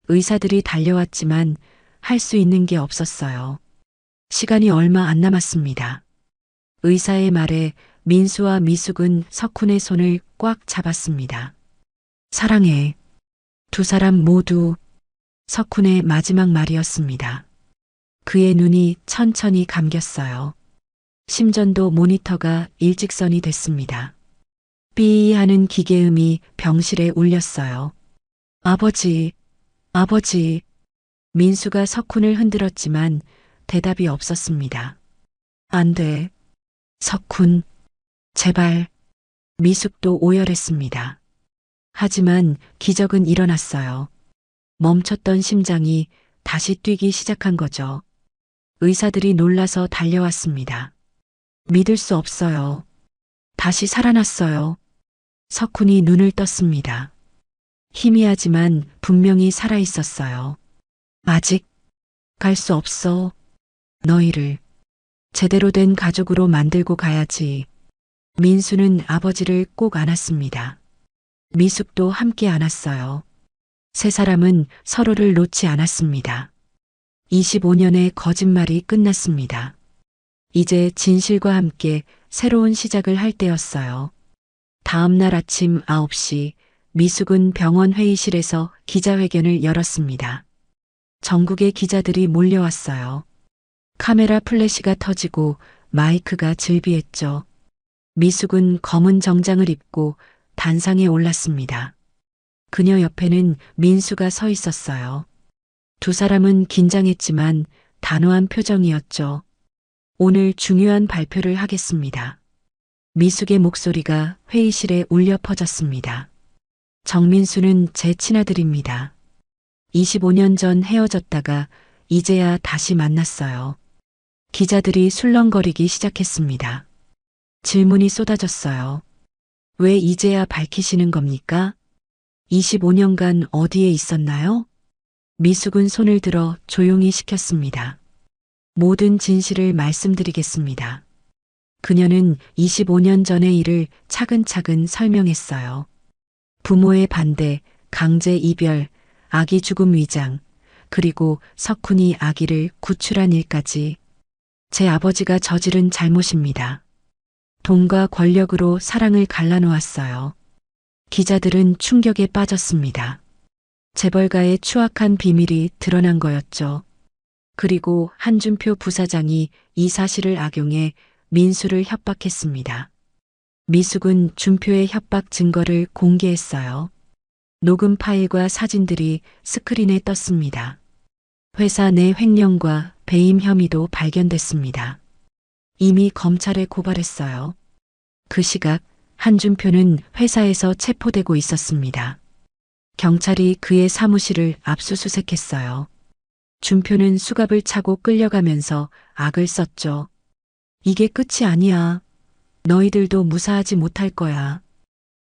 의사들이 달려왔지만 할 수 있는 게 없었어요. 시간이 얼마 안 남았습니다. 의사의 말에 민수와 미숙은 석훈의 손을 꽉 잡았습니다. 사랑해. 두 사람 모두. 석훈의 마지막 말이었습니다. 그의 눈이 천천히 감겼어요. 심전도 모니터가 일직선이 됐습니다. 삐 하는 기계음이 병실에 울렸어요. 아버지, 아버지. 민수가 석훈을 흔들었지만 대답이 없었습니다. 안 돼. 석훈, 제발. 미숙도 오열했습니다. 하지만 기적은 일어났어요. 멈췄던 심장이 다시 뛰기 시작한 거죠. 의사들이 놀라서 달려왔습니다. 믿을 수 없어요. 다시 살아났어요. 석훈이 눈을 떴습니다. 희미하지만 분명히 살아있었어요. 아직 갈 수 없어. 너희를 제대로 된 가족으로 만들고 가야지. 민수는 아버지를 꼭 안았습니다. 미숙도 함께 안았어요. 세 사람은 서로를 놓지 않았습니다. 25년의 거짓말이 끝났습니다. 이제 진실과 함께 새로운 시작을 할 때였어요. 다음 날 아침 9시 미숙은 병원 회의실에서 기자회견을 열었습니다. 전국의 기자들이 몰려왔어요. 카메라 플래시가 터지고 마이크가 즐비했죠. 미숙은 검은 정장을 입고 단상에 올랐습니다. 그녀 옆에는 민수가 서 있었어요. 두 사람은 긴장했지만 단호한 표정이었죠. 오늘 중요한 발표를 하겠습니다. 미숙의 목소리가 회의실에 울려 퍼졌습니다. 정민수는 제 친아들입니다. 25년 전 헤어졌다가 이제야 다시 만났어요. 기자들이 술렁거리기 시작했습니다. 질문이 쏟아졌어요. 왜 이제야 밝히시는 겁니까? 25년간 어디에 있었나요? 미숙은 손을 들어 조용히 시켰습니다. 모든 진실을 말씀드리겠습니다. 그녀는 25년 전의 일을 차근차근 설명했어요. 부모의 반대, 강제 이별, 아기 죽음 위장, 그리고 석훈이 아기를 구출한 일까지. 제 아버지가 저지른 잘못입니다. 돈과 권력으로 사랑을 갈라놓았어요. 기자들은 충격에 빠졌습니다. 재벌가의 추악한 비밀이 드러난 거였죠. 그리고 한준표 부사장이 이 사실을 악용해 민수를 협박했습니다. 미숙은 준표의 협박 증거를 공개했어요. 녹음 파일과 사진들이 스크린에 떴습니다. 회사 내 횡령과 배임 혐의도 발견됐습니다. 이미 검찰에 고발했어요. 그 시각 한준표는 회사에서 체포되고 있었습니다. 경찰이 그의 사무실을 압수수색했어요. 준표는 수갑을 차고 끌려가면서 악을 썼죠. 이게 끝이 아니야. 너희들도 무사하지 못할 거야.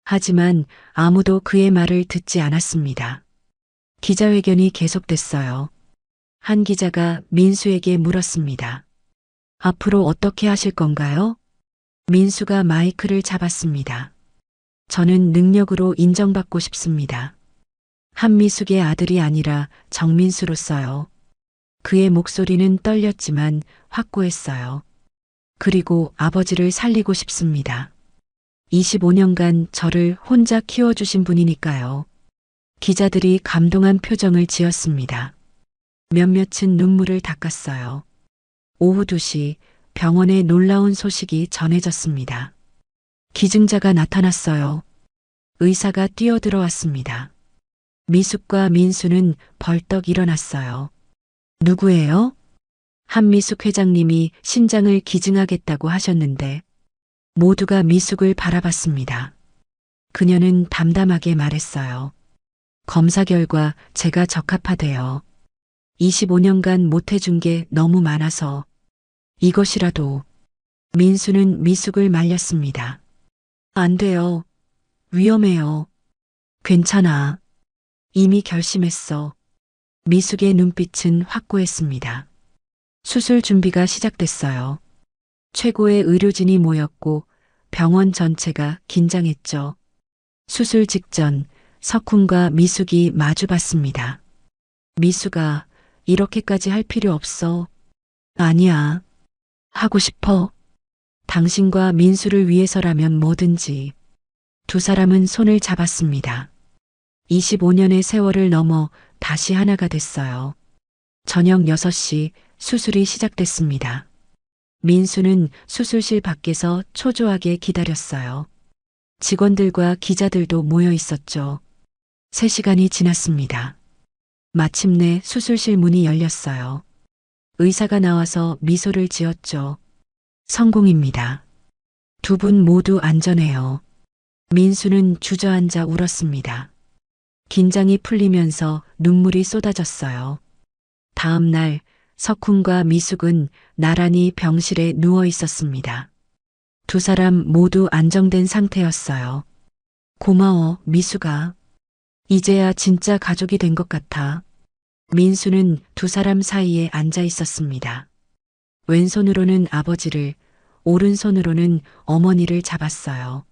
하지만 아무도 그의 말을 듣지 않았습니다. 기자회견이 계속됐어요. 한 기자가 민수에게 물었습니다. 앞으로 어떻게 하실 건가요? 민수가 마이크를 잡았습니다. 저는 능력으로 인정받고 싶습니다. 한미숙의 아들이 아니라 정민수로서요. 그의 목소리는 떨렸지만 확고했어요. 그리고 아버지를 살리고 싶습니다. 25년간 저를 혼자 키워주신 분이니까요. 기자들이 감동한 표정을 지었습니다. 몇몇은 눈물을 닦았어요. 오후 2시 병원에 놀라운 소식이 전해졌습니다. 기증자가 나타났어요. 의사가 뛰어들어왔습니다. 미숙과 민수는 벌떡 일어났어요. 누구예요? 한미숙 회장님이 신장을 기증하겠다고 하셨는데 모두가 미숙을 바라봤습니다. 그녀는 담담하게 말했어요. 검사 결과 제가 적합하대요. 25년간 못해준 게 너무 많아서 이것이라도. 민수는 미숙을 말렸습니다. 안 돼요. 위험해요. 괜찮아. 이미 결심했어. 미숙의 눈빛은 확고했습니다. 수술 준비가 시작됐어요. 최고의 의료진이 모였고 병원 전체가 긴장했죠. 수술 직전 석훈과 미숙이 마주봤습니다. 미숙아, 이렇게까지 할 필요 없어. 아니야. 하고 싶어. 당신과 민수를 위해서라면 뭐든지. 두 사람은 손을 잡았습니다. 25년의 세월을 넘어 다시 하나가 됐어요. 저녁 6시 수술이 시작됐습니다. 민수는 수술실 밖에서 초조하게 기다렸어요. 직원들과 기자들도 모여 있었죠. 3시간이 지났습니다. 마침내 수술실 문이 열렸어요. 의사가 나와서 미소를 지었죠. 성공입니다. 두 분 모두 안전해요. 민수는 주저앉아 울었습니다. 긴장이 풀리면서 눈물이 쏟아졌어요. 다음 날 석훈과 미숙은 나란히 병실에 누워 있었습니다. 두 사람 모두 안정된 상태였어요. 고마워, 미숙아. 이제야 진짜 가족이 된 것 같아. 민수는 두 사람 사이에 앉아 있었습니다. 왼손으로는 아버지를, 오른손으로는 어머니를 잡았어요.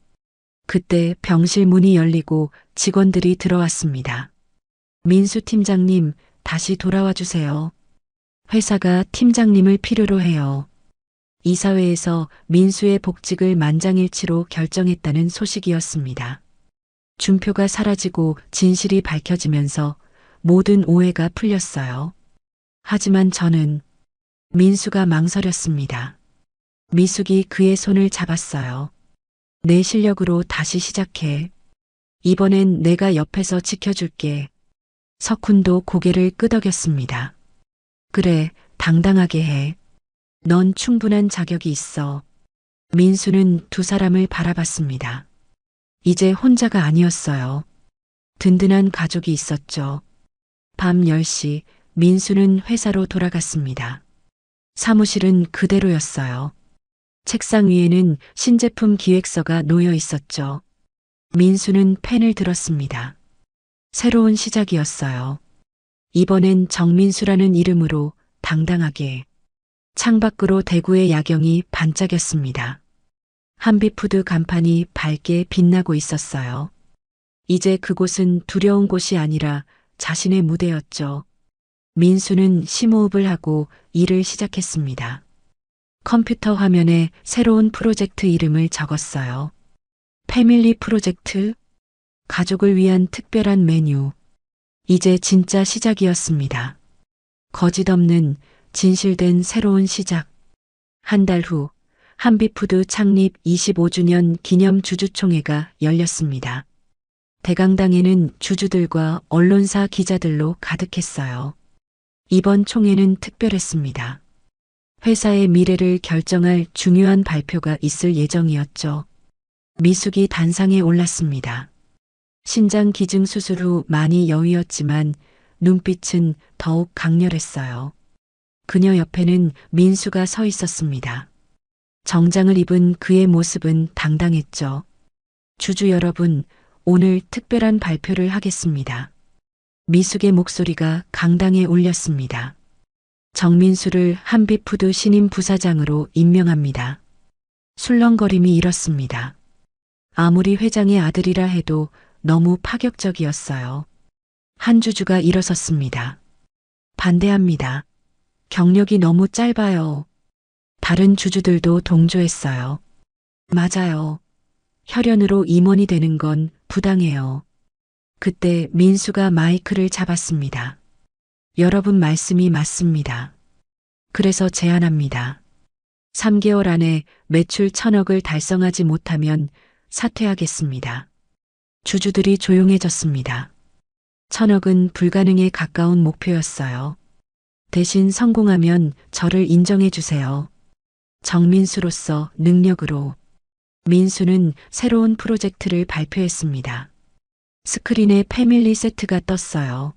그때 병실 문이 열리고 직원들이 들어왔습니다. 민수 팀장님, 다시 돌아와 주세요. 회사가 팀장님을 필요로 해요. 이사회에서 민수의 복직을 만장일치로 결정했다는 소식이었습니다. 준표가 사라지고 진실이 밝혀지면서 모든 오해가 풀렸어요. 하지만 저는 민수가 망설였습니다. 미숙이 그의 손을 잡았어요. 내 실력으로 다시 시작해. 이번엔 내가 옆에서 지켜줄게. 석훈도 고개를 끄덕였습니다. 그래, 당당하게 해. 넌 충분한 자격이 있어. 민수는 두 사람을 바라봤습니다. 이제 혼자가 아니었어요. 든든한 가족이 있었죠. 밤 10시 민수는 회사로 돌아갔습니다. 사무실은 그대로였어요. 책상 위에는 신제품 기획서가 놓여 있었죠. 민수는 펜을 들었습니다. 새로운 시작이었어요. 이번엔 정민수라는 이름으로 당당하게. 창밖으로 대구의 야경이 반짝였습니다. 한비푸드 간판이 밝게 빛나고 있었어요. 이제 그곳은 두려운 곳이 아니라 자신의 무대였죠. 민수는 심호흡을 하고 일을 시작했습니다. 컴퓨터 화면에 새로운 프로젝트 이름을 적었어요. 패밀리 프로젝트? 가족을 위한 특별한 메뉴. 이제 진짜 시작이었습니다. 거짓 없는 진실된 새로운 시작. 한 달 후 한비푸드 창립 25주년 기념 주주총회가 열렸습니다. 대강당에는 주주들과 언론사 기자들로 가득했어요. 이번 총회는 특별했습니다. 회사의 미래를 결정할 중요한 발표가 있을 예정이었죠. 미숙이 단상에 올랐습니다. 신장 기증 수술 후 많이 여위었지만 눈빛은 더욱 강렬했어요. 그녀 옆에는 민수가 서 있었습니다. 정장을 입은 그의 모습은 당당했죠. 주주 여러분, 오늘 특별한 발표를 하겠습니다. 미숙의 목소리가 강당에 울렸습니다. 정민수를 한비푸드 신임 부사장으로 임명합니다. 술렁거림이 일었습니다. 아무리 회장의 아들이라 해도 너무 파격적이었어요. 한 주주가 일어섰습니다. 반대합니다. 경력이 너무 짧아요. 다른 주주들도 동조했어요. 맞아요. 혈연으로 임원이 되는 건 부당해요. 그때 민수가 마이크를 잡았습니다. 여러분 말씀이 맞습니다. 그래서 제안합니다. 3개월 안에 매출 1,000억을 달성하지 못하면 사퇴하겠습니다. 주주들이 조용해졌습니다. 1,000억은 불가능에 가까운 목표였어요. 대신 성공하면 저를 인정해 주세요. 정민수로서 능력으로. 민수는 새로운 프로젝트를 발표했습니다. 스크린에 패밀리 세트가 떴어요.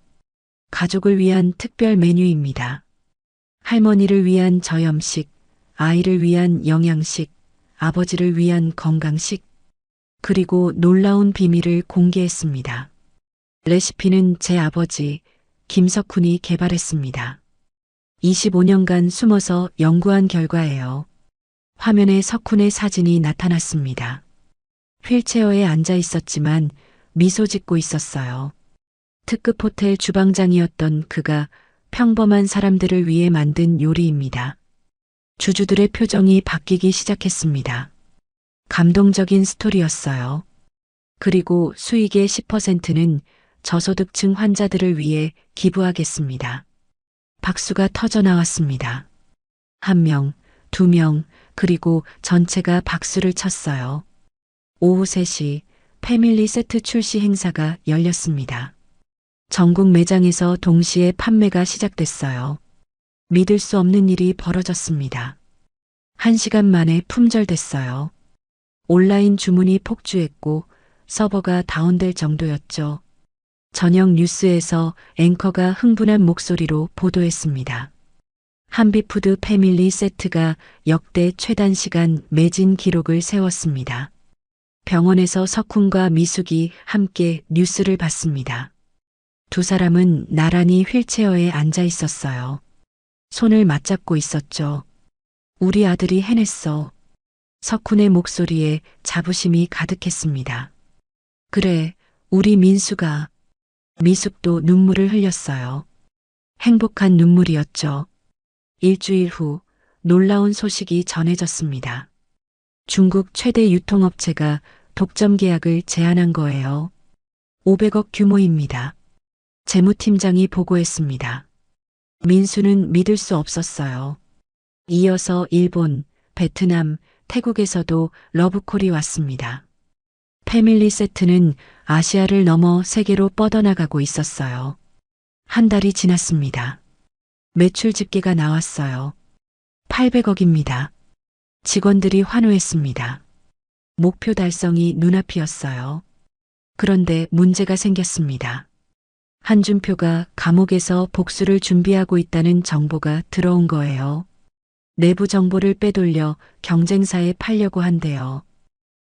가족을 위한 특별 메뉴입니다. 할머니를 위한 저염식, 아이를 위한 영양식, 아버지를 위한 건강식, 그리고 놀라운 비밀을 공개했습니다. 레시피는 제 아버지 김석훈이 개발했습니다. 25년간 숨어서 연구한 결과예요. 화면에 석훈의 사진이 나타났습니다. 휠체어에 앉아 있었지만 미소 짓고 있었어요. 특급 호텔 주방장이었던 그가 평범한 사람들을 위해 만든 요리입니다. 주주들의 표정이 바뀌기 시작했습니다. 감동적인 스토리였어요. 그리고 수익의 10%는 저소득층 환자들을 위해 기부하겠습니다. 박수가 터져 나왔습니다. 1명, 2명, 그리고 전체가 박수를 쳤어요. 오후 3시 패밀리 세트 출시 행사가 열렸습니다. 전국 매장에서 동시에 판매가 시작됐어요. 믿을 수 없는 일이 벌어졌습니다. 1시간 만에 품절됐어요. 온라인 주문이 폭주했고 서버가 다운될 정도였죠. 저녁 뉴스에서 앵커가 흥분한 목소리로 보도했습니다. 한비푸드 패밀리 세트가 역대 최단 시간 매진 기록을 세웠습니다. 병원에서 석훈과 미숙이 함께 뉴스를 봤습니다. 두 사람은 나란히 휠체어에 앉아 있었어요. 손을 맞잡고 있었죠. 우리 아들이 해냈어. 석훈의 목소리에 자부심이 가득했습니다. 그래, 우리 민수가. 미숙도 눈물을 흘렸어요. 행복한 눈물이었죠. 일주일 후 놀라운 소식이 전해졌습니다. 중국 최대 유통업체가 독점 계약을 제안한 거예요. 500억 규모입니다. 재무팀장이 보고했습니다. 민수는 믿을 수 없었어요. 이어서 일본, 베트남, 태국에서도 러브콜이 왔습니다. 패밀리 세트는 아시아를 넘어 세계로 뻗어나가고 있었어요. 한 달이 지났습니다. 매출 집계가 나왔어요. 800억입니다. 직원들이 환호했습니다. 목표 달성이 눈앞이었어요. 그런데 문제가 생겼습니다. 한준표가 감옥에서 복수를 준비하고 있다는 정보가 들어온 거예요. 내부 정보를 빼돌려 경쟁사에 팔려고 한대요.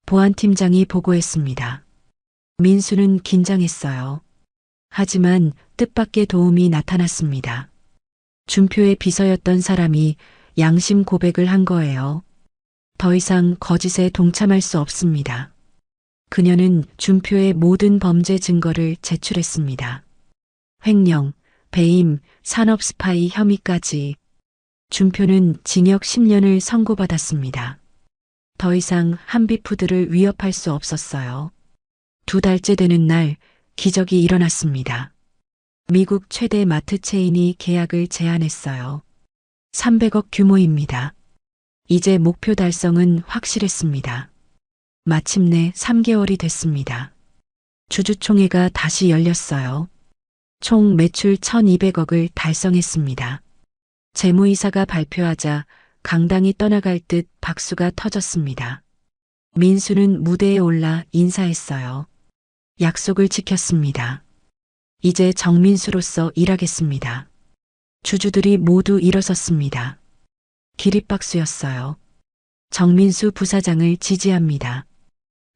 보안팀장이 보고했습니다. 민수는 긴장했어요. 하지만 뜻밖의 도움이 나타났습니다. 준표의 비서였던 사람이 양심 고백을 한 거예요. 더 이상 거짓에 동참할 수 없습니다. 그녀는 준표의 모든 범죄 증거를 제출했습니다. 횡령, 배임, 산업 스파이 혐의까지. 준표는 징역 10년을 선고받았습니다. 더 이상 한비푸드를 위협할 수 없었어요. 2달째 되는 날 기적이 일어났습니다. 미국 최대 마트 체인이 계약을 제안했어요. 300억 규모입니다. 이제 목표 달성은 확실했습니다. 마침내 3개월이 됐습니다. 주주총회가 다시 열렸어요. 총 매출 1200억을 달성했습니다. 재무이사가 발표하자 강당이 떠나갈 듯 박수가 터졌습니다. 민수는 무대에 올라 인사했어요. 약속을 지켰습니다. 이제 정민수로서 일하겠습니다. 주주들이 모두 일어섰습니다. 기립박수였어요. 정민수 부사장을 지지합니다.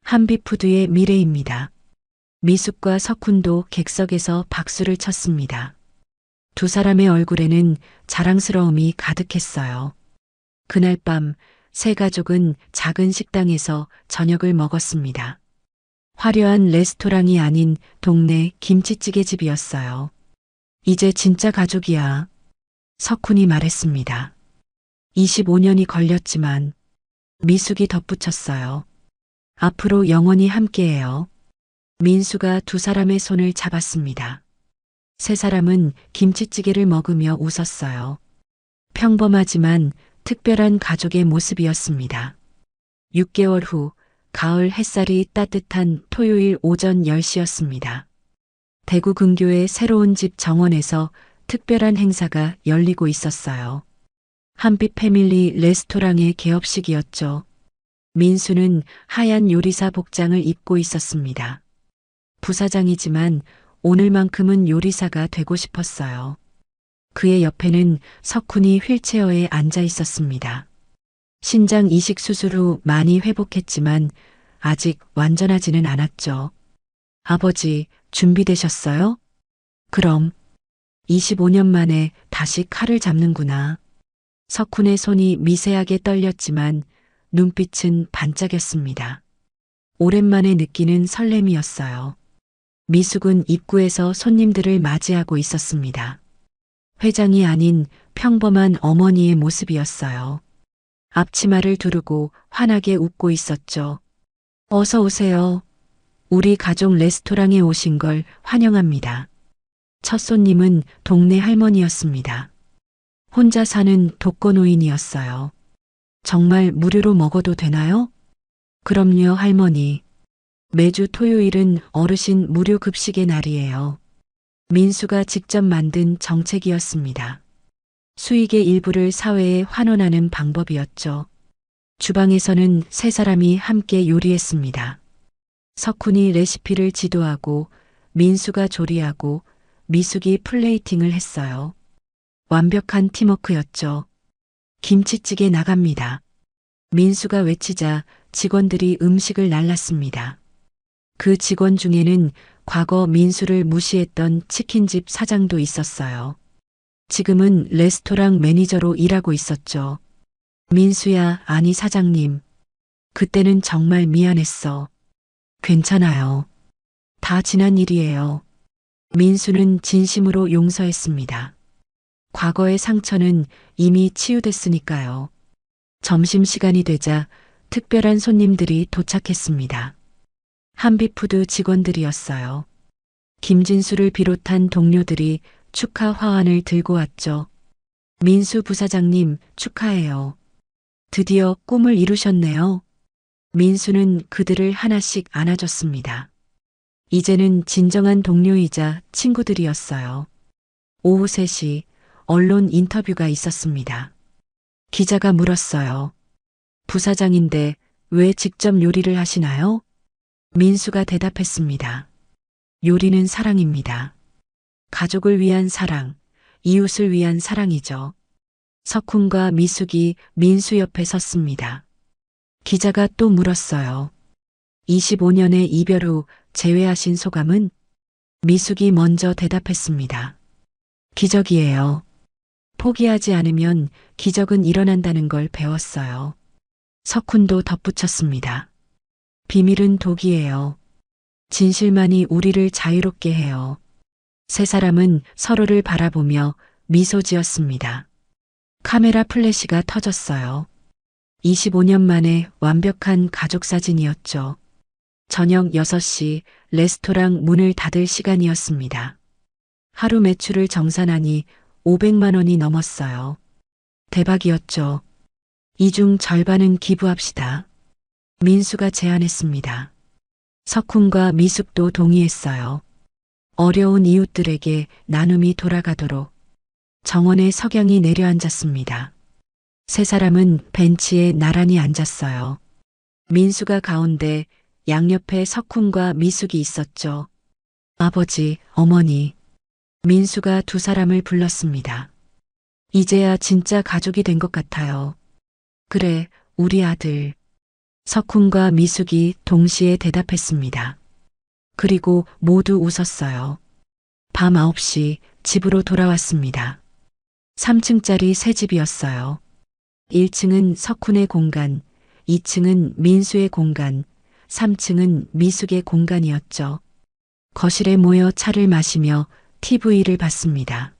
한비푸드의 미래입니다. 미숙과 석훈도 객석에서 박수를 쳤습니다. 두 사람의 얼굴에는 자랑스러움이 가득했어요. 그날 밤 세 가족은 작은 식당에서 저녁을 먹었습니다. 화려한 레스토랑이 아닌 동네 김치찌개 집이었어요. 이제 진짜 가족이야. 석훈이 말했습니다. 25년이 걸렸지만 미숙이 덧붙였어요. 앞으로 영원히 함께해요. 민수가 두 사람의 손을 잡았습니다. 세 사람은 김치찌개를 먹으며 웃었어요. 평범하지만 특별한 가족의 모습이었습니다. 6개월 후 가을 햇살이 따뜻한 토요일 오전 10시였습니다. 대구 근교의 새로운 집 정원에서 특별한 행사가 열리고 있었어요. 한빛 패밀리 레스토랑의 개업식이었죠. 민수는 하얀 요리사 복장을 입고 있었습니다. 부사장이지만 오늘만큼은 요리사가 되고 싶었어요. 그의 옆에는 석훈이 휠체어에 앉아 있었습니다. 신장 이식 수술 후 많이 회복했지만 아직 완전하지는 않았죠. 아버지, 준비되셨어요? 그럼 25년 만에 다시 칼을 잡는구나. 석훈의 손이 미세하게 떨렸지만 눈빛은 반짝였습니다. 오랜만에 느끼는 설렘이었어요. 미숙은 입구에서 손님들을 맞이하고 있었습니다. 회장이 아닌 평범한 어머니의 모습이었어요. 앞치마를 두르고 환하게 웃고 있었죠. 어서 오세요. 우리 가족 레스토랑에 오신 걸 환영합니다. 첫 손님은 동네 할머니였습니다. 혼자 사는 독거노인이었어요. 정말 무료로 먹어도 되나요? 그럼요, 할머니. 매주 토요일은 어르신 무료 급식의 날이에요. 민수가 직접 만든 정책이었습니다. 수익의 일부를 사회에 환원하는 방법이었죠. 주방에서는 세 사람이 함께 요리했습니다. 석훈이 레시피를 지도하고 민수가 조리하고 미숙이 플레이팅을 했어요. 완벽한 팀워크였죠. 김치찌개 나갑니다. 민수가 외치자 직원들이 음식을 날랐습니다. 그 직원 중에는 과거 민수를 무시했던 치킨집 사장도 있었어요. 지금은 레스토랑 매니저로 일하고 있었죠. 민수야, 아니 사장님. 그때는 정말 미안했어. 괜찮아요. 다 지난 일이에요. 민수는 진심으로 용서했습니다. 과거의 상처는 이미 치유됐으니까요. 점심시간이 되자 특별한 손님들이 도착했습니다. 한비푸드 직원들이었어요. 김진수를 비롯한 동료들이 축하 화환을 들고 왔죠. 민수 부사장님 축하해요. 드디어 꿈을 이루셨네요. 민수는 그들을 하나씩 안아줬습니다. 이제는 진정한 동료이자 친구들이었어요. 오후 3시 언론 인터뷰가 있었습니다. 기자가 물었어요. 부사장인데 왜 직접 요리를 하시나요? 민수가 대답했습니다. 요리는 사랑입니다. 가족을 위한 사랑, 이웃을 위한 사랑이죠. 석훈과 미숙이 민수 옆에 섰습니다. 기자가 또 물었어요. 25년의 이별 후 재회하신 소감은? 미숙이 먼저 대답했습니다. 기적이에요. 포기하지 않으면 기적은 일어난다는 걸 배웠어요. 석훈도 덧붙였습니다. 비밀은 독이에요. 진실만이 우리를 자유롭게 해요. 세 사람은 서로를 바라보며 미소 지었습니다. 카메라 플래시가 터졌어요. 25년 만에 완벽한 가족 사진이었죠. 저녁 6시 레스토랑 문을 닫을 시간이었습니다. 하루 매출을 정산하니 500만 원이 넘었어요. 대박이었죠. 이 중 절반은 기부합시다. 민수가 제안했습니다. 석훈과 미숙도 동의했어요. 어려운 이웃들에게 나눔이 돌아가도록. 정원에 석양이 내려앉았습니다. 세 사람은 벤치에 나란히 앉았어요. 민수가 가운데, 양옆에 석훈과 미숙이 있었죠. 아버지, 어머니. 민수가 두 사람을 불렀습니다. 이제야 진짜 가족이 된 것 같아요. 그래, 우리 아들. 석훈과 미숙이 동시에 대답했습니다. 그리고 모두 웃었어요. 밤 9시 집으로 돌아왔습니다. 3층짜리 새 집이었어요. 1층은 석훈의 공간, 2층은 민수의 공간, 3층은 미숙의 공간이었죠. 거실에 모여 차를 마시며 TV를 봤습니다.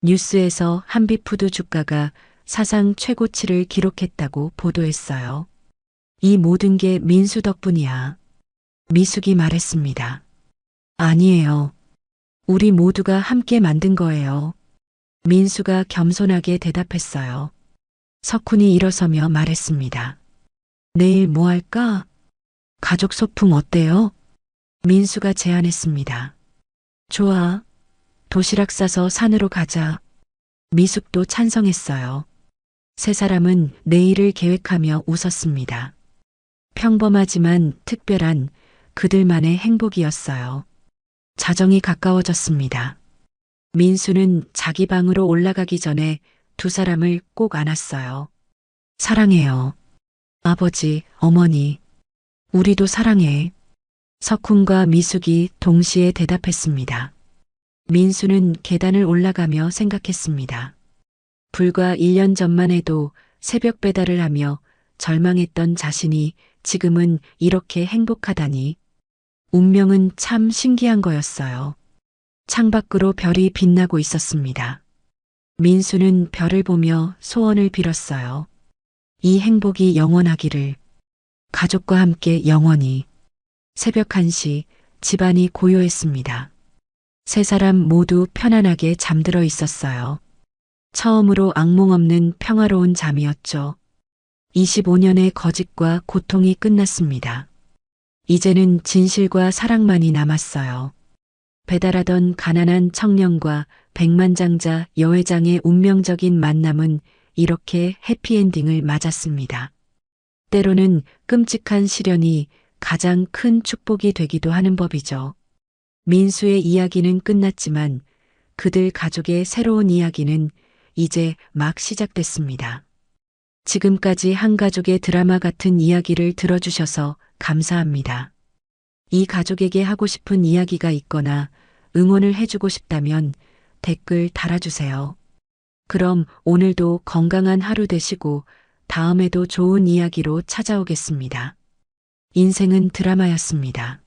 뉴스에서 한비푸드 주가가 사상 최고치를 기록했다고 보도했어요. 이 모든 게 민수 덕분이야. 미숙이 말했습니다. 아니에요. 우리 모두가 함께 만든 거예요. 민수가 겸손하게 대답했어요. 석훈이 일어서며 말했습니다. 내일 뭐 할까? 가족 소풍 어때요? 민수가 제안했습니다. 좋아. 도시락 싸서 산으로 가자. 미숙도 찬성했어요. 세 사람은 내일을 계획하며 웃었습니다. 평범하지만 특별한 그들만의 행복이었어요. 자정이 가까워졌습니다. 민수는 자기 방으로 올라가기 전에 두 사람을 꼭 안았어요. 사랑해요. 아버지, 어머니. 우리도 사랑해. 석훈과 미숙이 동시에 대답했습니다. 민수는 계단을 올라가며 생각했습니다. 불과 1년 전만 해도 새벽 배달을 하며 절망했던 자신이 지금은 이렇게 행복하다니. 운명은 참 신기한 거였어요. 창밖으로 별이 빛나고 있었습니다. 민수는 별을 보며 소원을 빌었어요. 이 행복이 영원하기를. 가족과 함께 영원히. 새벽 1시 집안이 고요했습니다. 세 사람 모두 편안하게 잠들어 있었어요. 처음으로 악몽 없는 평화로운 잠이었죠. 25년의 거짓과 고통이 끝났습니다. 이제는 진실과 사랑만이 남았어요. 배달하던 가난한 청년과 백만장자 여회장의 운명적인 만남은 이렇게 해피엔딩을 맞았습니다. 때로는 끔찍한 시련이 가장 큰 축복이 되기도 하는 법이죠. 민수의 이야기는 끝났지만 그들 가족의 새로운 이야기는 이제 막 시작됐습니다. 지금까지 한 가족의 드라마 같은 이야기를 들어주셔서 감사합니다. 이 가족에게 하고 싶은 이야기가 있거나 응원을 해주고 싶다면 댓글 달아주세요. 그럼 오늘도 건강한 하루 되시고 다음에도 좋은 이야기로 찾아오겠습니다. 인생은 드라마였습니다.